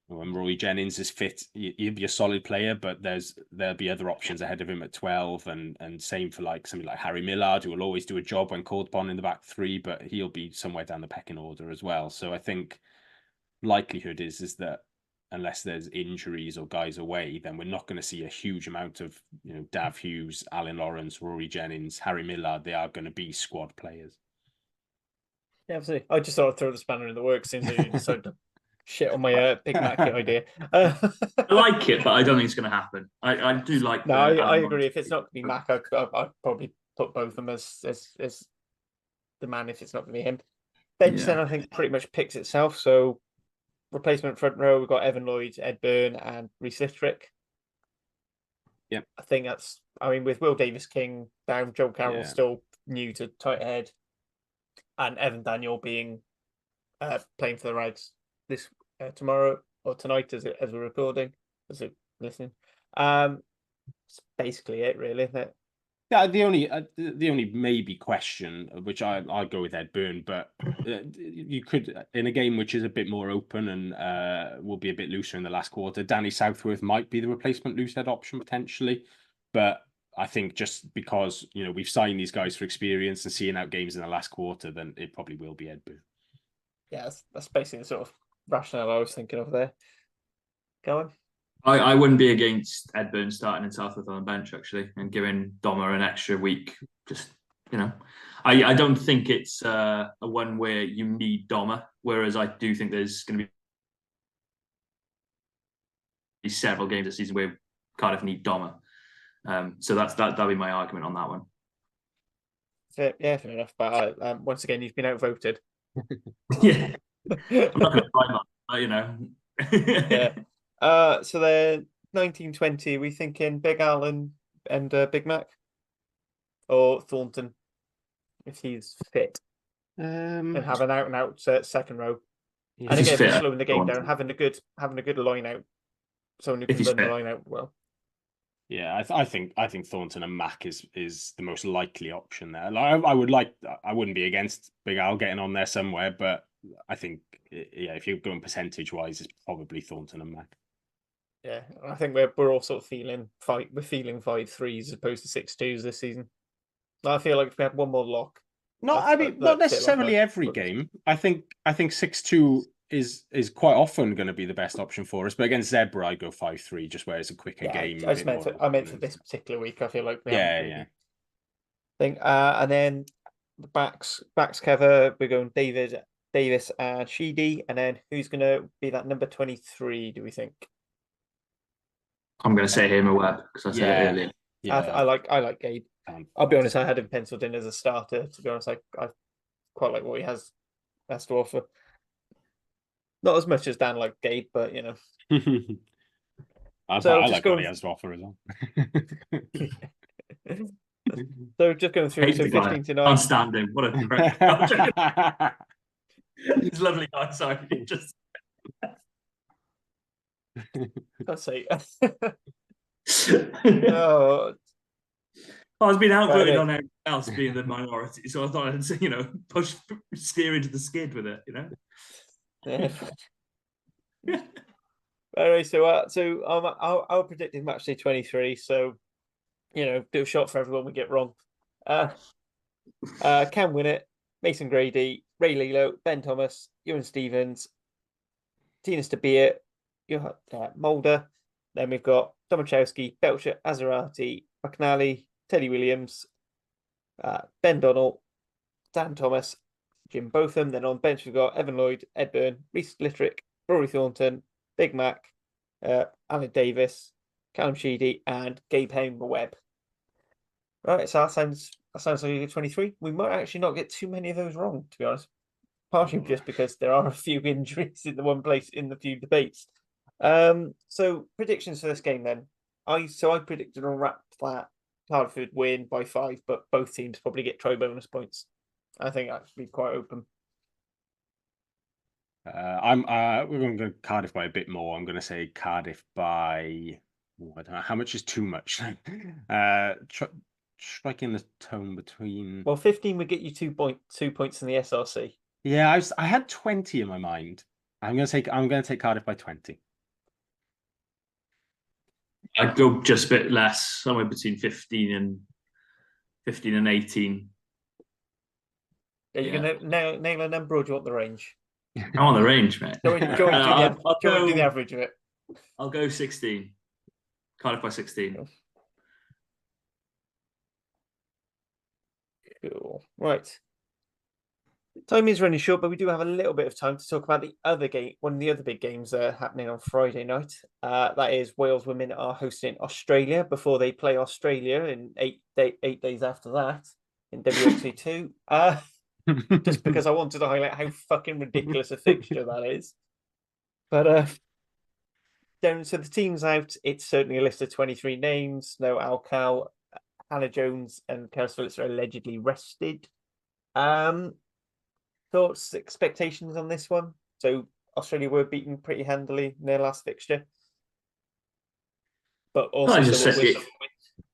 C: when Roy Jennings is fit, he'll be a solid player, but there'll be other options ahead of him at 12, and same for somebody like Harry Millard, who will always do a job when called upon in the back 3, but he'll be somewhere down the pecking order as well. So I think likelihood is that unless there's injuries or guys away, then we're not going to see a huge amount of, Dav Hughes, Alan Lawrence, Rory Jennings, Harry Millard. They are going to be squad players.
A: Yeah, absolutely. I just thought I'd throw the spanner in the works since you decided to shit on my Big Mac idea.
B: I like it, but I don't think it's going to happen. I do like.
A: No, I agree. If it's not going to be Mac, I'd probably put both of them as the man. If it's not going to be him, bench then I think pretty much picks itself. So replacement front row, we've got Evan Lloyd, Ed Byrne, and Rhys Littrick.
C: Yep.
A: I think that's. I mean, with Will Davis King down, Joe Carroll still new to tight head, and Evan Daniel being playing for the Rags this tomorrow or tonight as we're recording, as we're listening. It's basically it, really, isn't it?
C: Yeah, the only maybe question, which I'd go with Ed Byrne, but you could, in a game which is a bit more open and will be a bit looser in the last quarter, Danny Southworth might be the replacement loosehead option potentially. But I think just because, we've signed these guys for experience and seeing out games in the last quarter, then it probably will be Ed Byrne.
A: Yeah, that's basically the sort of rationale I was thinking of there. Go on.
B: I wouldn't be against Ed Byrne starting in Southworth on the bench, actually, and giving Doma an extra week. Just, I don't think it's a one where you need Doma, whereas I do think there's going to be several games this season where Cardiff need Doma. So that'll be my argument on that one.
A: Fair enough. But once again, you've been outvoted.
B: Yeah. I'm not going to try much, but,
A: Yeah. So then 1920, we thinking Big Al and Big Mac, or Thornton if he's fit, and have an out and out second row. And again, we're slowing the game down, having a good line out, someone who can run the line out well.
C: Yeah, I think Thornton and Mac is the most likely option there. I wouldn't be against Big Al getting on there somewhere, but I think if you're going percentage wise, it's probably Thornton and Mac.
A: Yeah, I think we're all sort of feeling 5-3s as opposed to 6-2s this season. I feel like if we had one more lock.
C: Not necessarily every game. I think 6-2 is quite often going to be the best option for us. But against Zebre, I go 5-3, just where it's a quicker game.
A: I meant for this particular week. I feel like we
C: yeah.
A: Thing. And then the backs cover, we're going Davis and Sheedy, and then who's going to be that number 23? Do we think?
B: I'm going to say him or Webb because I said it earlier.
A: Yeah. I like Gabe. I'll be honest, I had him penciled in as a starter. To be honest, I quite like what he has to offer. Not as much as Dan like Gabe, but
C: I like what he has to offer as well.
A: So just going through, so 15 to 9.
B: Can't stand him. What a prick. He's lovely guy. Sorry, just.
A: Let's say.
B: I was being outvoted on everyone else being the minority, so I thought I'd steer into the skid with it,
A: Yeah. Anyway, so I'll predict in match day 23. So, do a shot for everyone we get wrong. Can win it. Mason Grady, Ray Lilo, Ben Thomas, Ewan Stevens, Tina Stabia, Mulder. Then we've got Domachowski, Belcher, Azarati, McNally, Teddy Williams, Ben Donnell, Dan Thomas, Jim Botham. Then on bench we've got Evan Lloyd, Ed Byrne, Rhys Littrick, Rory Thornton, Big Mac, Alan Davis, Callum Sheedy, and Gabe Hamer-Webb. Right, so that sounds like 23. We might actually not get too many of those wrong, to be honest. Partially just because there are a few injuries in the one place in the few debates. So predictions for this game then. I predicted on Wrap that Cardiff would win by 5, but both teams probably get try bonus points. I think that should be quite open.
C: We're going to go Cardiff by a bit more. I'm going to say Cardiff by I don't know how much is too much. Striking the tone between.
A: Well, 15 would get you 2 points in the SRC.
C: Yeah, I had 20 in my mind. I'm going to take Cardiff by 20.
B: I'd go just a bit less, somewhere between 15 and 18.
A: Are you going to nail a number, or do you want the range?
B: I'm on the range, mate.
A: Do you want to do the average of it?
B: I'll go 16. Cardiff by 16.
A: Cool. Right. Time is running short, but we do have a little bit of time to talk about the other game. One of the other big games happening on Friday night. That is Wales women are hosting Australia before they play Australia in 8 days after that in WXV2. Just because I wanted to highlight how fucking ridiculous a fixture that is. But down so the team's out. It's certainly a list of 23 names. No Alcal, Hannah Jones, and Kels Phillips are allegedly rested. Thoughts, expectations on this one? So Australia were beaten pretty handily in their last fixture. But also
B: I just said it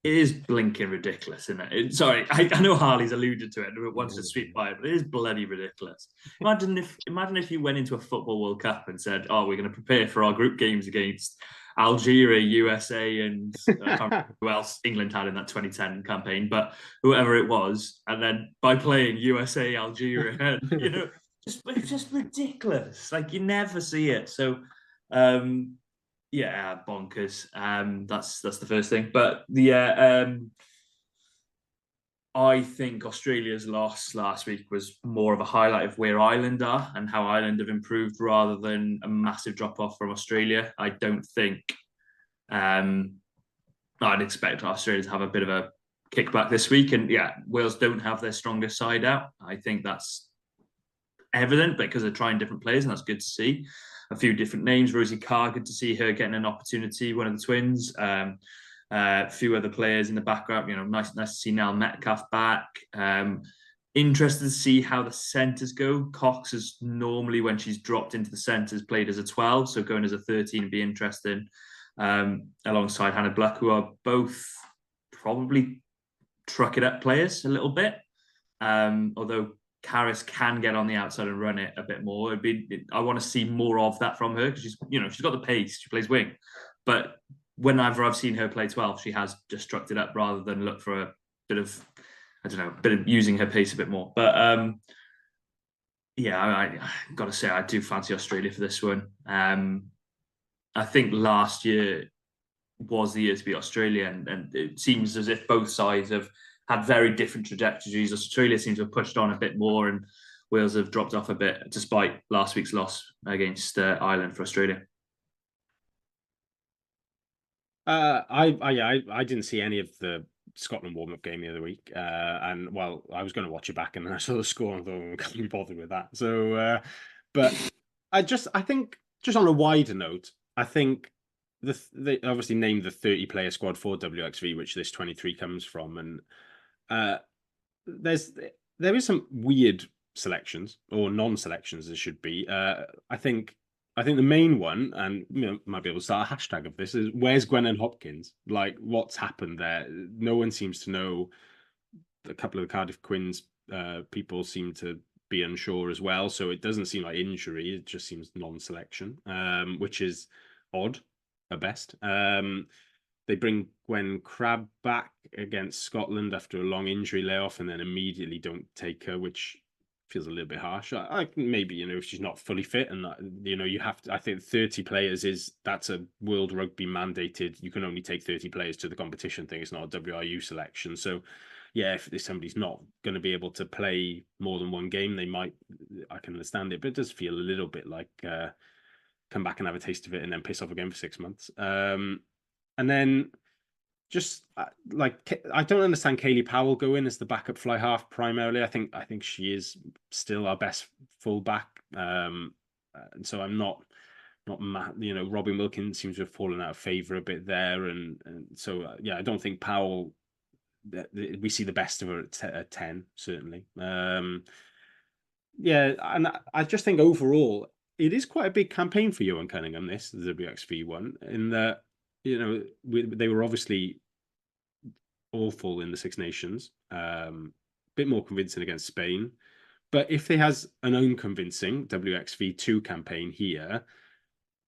B: is blinking ridiculous, isn't it? Sorry, I know Harley's alluded to it and wants to sweep by it, but it is bloody ridiculous. Imagine if you went into a football World Cup and said, "Oh, we're going to prepare for our group games against Algeria, USA, and I can't remember who else England had in that 2010 campaign, but whoever it was, and then by playing USA, Algeria, it's just ridiculous. Like you never see it. So, yeah, bonkers. That's the first thing. But I think Australia's loss last week was more of a highlight of where Ireland are and how Ireland have improved rather than a massive drop off from Australia. I don't think I'd expect Australia to have a bit of a kickback this week. And yeah, Wales don't have their strongest side out. I think that's evident because they're trying different players, and that's good to see. A few different names. Rosie Carr, good to see her getting an opportunity, one of the twins. A few other players in the background. Nice to see Nell Metcalf back. Interested to see how the centres go. Cox has normally, when she's dropped into the centres, played as a 12, so going as a 13 would be interesting. Alongside Hannah Bluck, who are both probably truck it up players a little bit. Although Caris can get on the outside and run it a bit more. I want to see more of that from her because she's got the pace. She plays wing, but whenever I've seen her play 12, she has just trucked it up rather than look for a bit of using her pace a bit more. But I got to say I do fancy Australia for this one. I think last year was the year to be Australia, and it seems as if both sides have had very different trajectories. Australia seems to have pushed on a bit more, and Wales have dropped off a bit, despite last week's loss against Ireland for Australia.
C: I didn't see any of the Scotland warm-up game the other week, and well, I was going to watch it back, and then I saw the score and thought, I can't be bothered with that. So, but I think just on a wider note, I think they obviously named the 30-player squad for WXV, which this 23 comes from, and there is some weird selections or non-selections. There should be. I think the main one, and might be able to start a hashtag of this, is where's Gwennon Hopkins? Like, what's happened there? No one seems to know. A couple of the Cardiff Quins people seem to be unsure as well. So it doesn't seem like injury. It just seems non-selection, which is odd at best. They bring Gwen Crabb back against Scotland after a long injury layoff and then immediately don't take her, which feels a little bit harsh. Maybe, if she's not fully fit and, you have to, I think 30 players that's a World Rugby mandated. You can only take 30 players to the competition thing. It's not a WRU selection. So, yeah, if somebody's not going to be able to play more than one game, I can understand it, but it does feel a little bit like come back and have a taste of it and then piss off again for 6 months. And then just I don't understand Kaylee Powell going as the backup fly half primarily. I think she is still our best fullback. And so I'm not Robin Wilkins seems to have fallen out of favour a bit there, and so I don't think Powell. We see the best of her at 10 certainly. And I just think overall it is quite a bit campaign for Johan Cunningham. This the WXV one in that. They were obviously awful in the Six Nations, bit more convincing against Spain. But if they has an unconvincing WXV2 campaign here,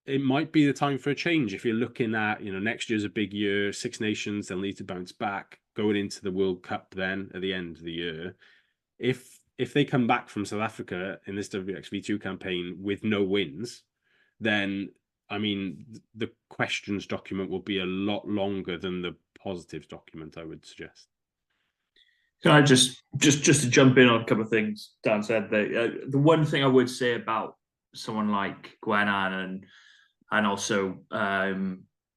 C: it might be the time for a change. If you're looking at, next year's a big year, Six Nations, they'll need to bounce back, going into the World Cup then at the end of the year. If they come back from South Africa in this WXV2 campaign with no wins, then I mean, the questions document will be a lot longer than the positives document, I would suggest.
B: Can I just to jump in on a couple of things Dan said? The one thing I would say about someone like Gwen and also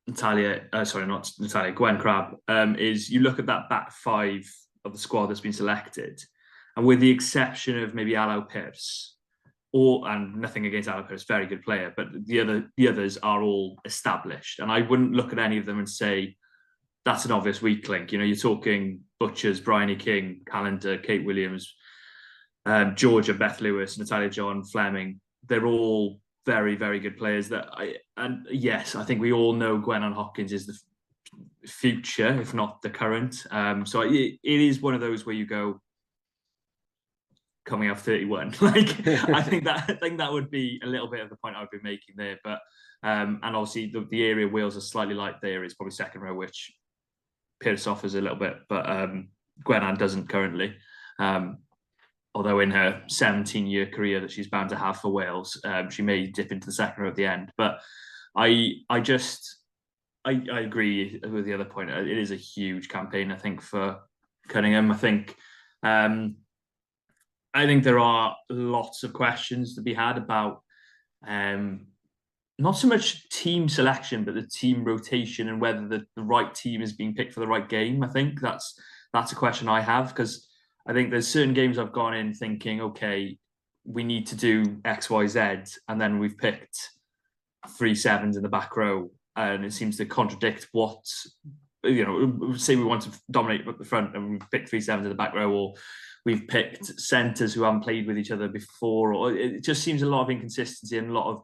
B: Natalia, sorry, not Natalia, Gwen Crabb, is you look at that back five of the squad that's been selected, and with the exception of maybe Alo Pearce, and nothing against Alo Pearce, very good player, but the others are all established, and I wouldn't look at any of them and say that's an obvious weak link. You know, you're talking Butchers, Bryony King, Callender, Kate Williams, Georgia, Beth Lewis, Natalia John, Fleming. They're all very, very good players. And yes, I think we all know Gwennan Hopkins is the future, if not the current. So it is one of those where you go, coming up 31. Like I think that would be a little bit of the point I would be making there. But and obviously the area Wales are slightly light there is probably second row, which Pearce offers a little bit, but Gwennan doesn't currently. Although in her 17-year career that she's bound to have for Wales, she may dip into the second row at the end. But I agree with the other point. It is a huge campaign, I think, for Cunningham. I think there are lots of questions to be had about not so much team selection, but the team rotation and whether the right team is being picked for the right game. I think that's a question I have, because I think there's certain games I've gone in thinking, okay, we need to do X, Y, Z, and then we've picked 3 sevens in the back row, and it seems to contradict what, you know, say we want to dominate at the front and we've picked 3 sevens in the back row, or we've picked centres who haven't played with each other before, or it just seems a lot of inconsistency and a lot of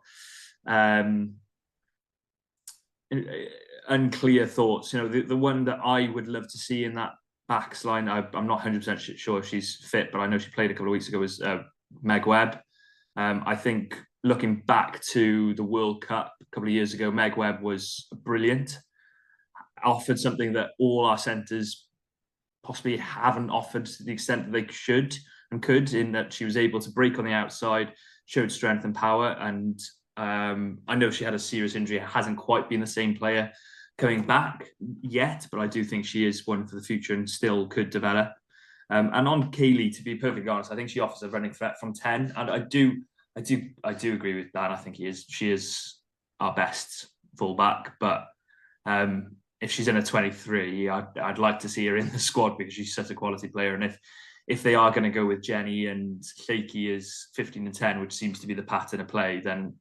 B: unclear thoughts. You know, the one that I would love to see in that backs line, I'm not 100% sure if she's fit, but I know she played a couple of weeks ago, was Meg Webb. I think looking back to the World Cup a couple of years ago, Meg Webb was brilliant, offered something that all our centres possibly haven't offered to the extent that they should and could, in that she was able to break on the outside, showed strength and power. And I know she had a serious injury, hasn't quite been the same player coming back yet, but I do think she is one for the future and still could develop. And on Kaylee, to be perfectly honest, I think she offers a running threat from 10, and I do agree with that. I think she is our best fullback, but if she's in a 23, I'd like to see her in the squad because she's such a quality player. And if they are going to go with Jenny and Shaky as 15 and 10, which seems to be the pattern of play, then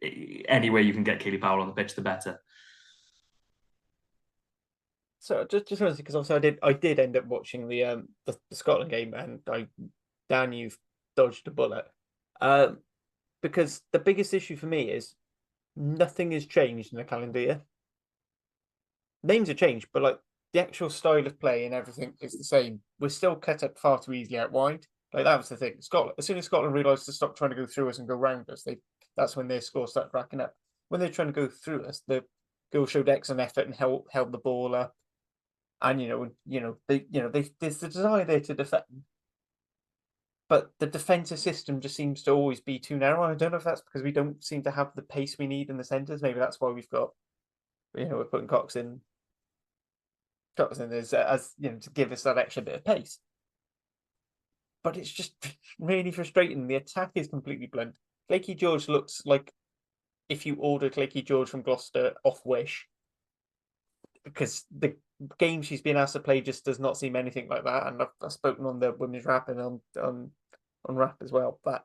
B: any way you can get Kaylee Powell on the pitch, the better.
A: So just because obviously I did end up watching the Scotland game, and Dan, you've dodged a bullet, because the biggest issue for me is nothing has changed in the calendar year. Names have changed, but like the actual style of play and everything is the same. We're still cut up far too easily out wide. Like that was the thing. Scotland, as soon as Scotland realised to stop trying to go through us and go round us, that's when their score started racking up. When they're trying to go through us, the girls showed excellent effort and held the ball up. And there's the desire there to defend, but the defensive system just seems to always be too narrow. I don't know if that's because we don't seem to have the pace we need in the centres. Maybe that's why we've got, we're putting Cox in as to give us that extra bit of pace. But it's just really frustrating. The attack is completely blunt. Lakey George looks like if you ordered Lakey George from Gloucester off Wish, because the game she's been asked to play just does not seem anything like that. And I've spoken on the women's rap and on rap as well. But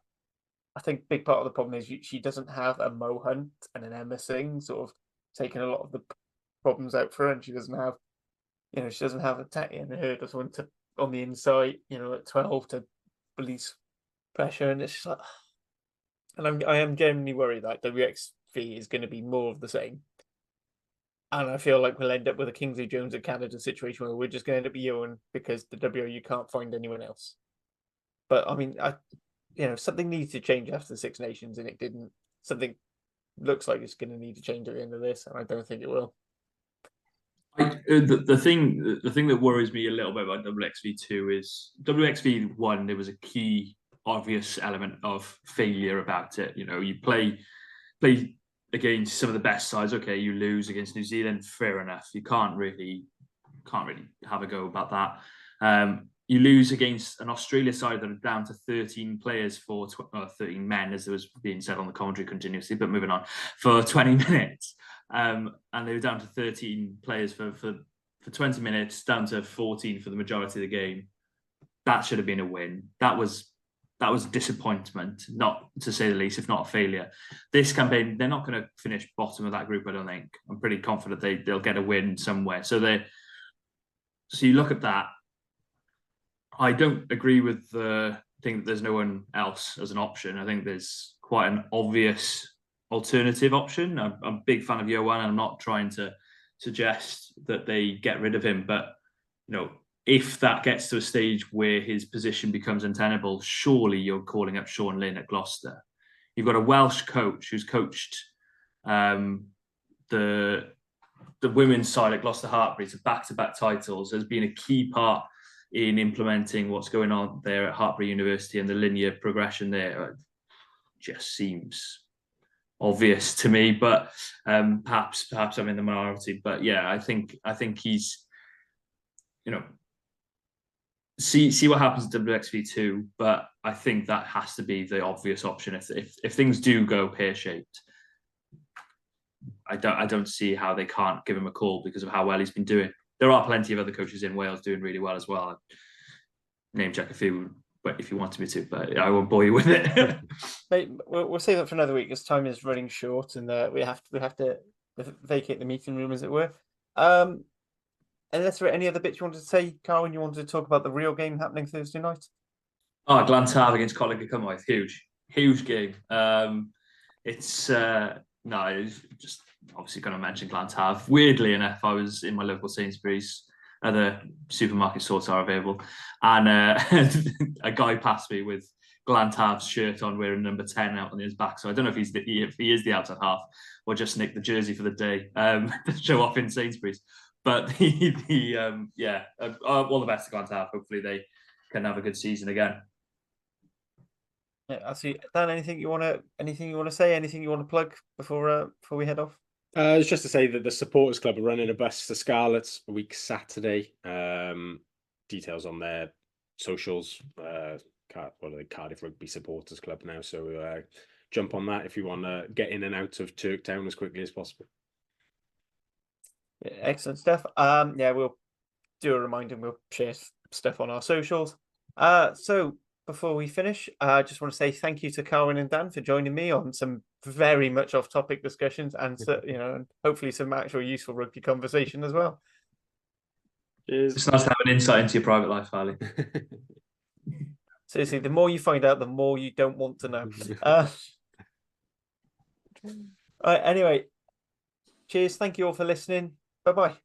A: I think a big part of the problem is she doesn't have a Mo Hunt and an Emma Singh sort of taking a lot of the problems out for her, and she doesn't have a Tatty and her or someone to on the inside, at 12 to release pressure, and it's just like, and I am genuinely worried that WXV is going to be more of the same. And I feel like we'll end up with a Kingsley Jones at Canada situation where we're just going to end up Ewan because the WRU can't find anyone else. But I mean, something needs to change after the Six Nations, and it didn't. Something looks like it's going to need to change at the end of this, and I don't think it will.
B: The thing that worries me a little bit about WXV2 is WXV1. There was a key, obvious element of failure about it. You play against some of the best sides. Okay, you lose against New Zealand, fair enough. You can't really have a go about that. You lose against an Australia side that are down to 13 players for 13 men, as there was being said on the commentary continuously, but moving on, for 20 minutes. And they were down to 13 players for 20 minutes, down to 14 for the majority of the game. That should have been a win. That was a disappointment, not to say the least, if not a failure. This campaign, they're not going to finish bottom of that group, I don't think. I'm pretty confident they'll get a win somewhere. So you look at that. I don't agree with the thing that there's no one else as an option. I think there's quite an obvious alternative option. I'm a big fan of Yohan, and I'm not trying to suggest that they get rid of him. But, if that gets to a stage where his position becomes untenable, surely you're calling up Sean Lynn at Gloucester. You've got a Welsh coach who's coached the women's side at Gloucester Hartpury to back-to-back titles, has been a key part in implementing what's going on there at Hartpury University, and the linear progression there just seems obvious to me. But perhaps I'm in the minority. But yeah, I think he's, see what happens at WXV2. But I think that has to be the obvious option if things do go pear-shaped. I don't see how they can't give him a call because of how well he's been doing. There are plenty of other coaches in Wales doing really well as well. Name check a few, but if you wanted me to, but I won't bore you with it.
A: Mate, we'll save that for another week because time is running short, and we have to vacate the meeting room, as it were. Unless there are any other bits you wanted to say, Carwyn, you wanted to talk about the real game happening Thursday night?
B: Oh, Glantaf against Coleg Cymwaith, huge game. It's just obviously going to mention Glantaf. Weirdly enough, I was in my local Sainsbury's. Other supermarket sorts are available, and a guy passed me with Glantaf's shirt on, wearing number 10 out on his back. So I don't know if he is the outside half or just nicked the jersey for the day to show off in Sainsbury's. But all the best to Glantaf. Hopefully they can have a good season again.
A: Yeah, I see. Dan, anything you want to say? Anything you want to plug before we head off?
C: It's just to say that the supporters club are running a bus to Scarlets a week Saturday. Details on their socials. Cardiff Rugby Supporters Club now. So jump on that if you want to get in and out of Turktown as quickly as possible.
A: Yeah, excellent stuff. We'll do a reminder and we'll share stuff on our socials. So before we finish, I just want to say thank you to Carwyn and Dan for joining me on some very much off-topic discussions, and and hopefully some actual useful rugby conversation as well.
C: Cheers.
B: It's nice to have an insight into your private life, Ali.
A: Seriously, the more you find out, the more you don't want to know. Anyway, cheers. Thank you all for listening. Bye-bye.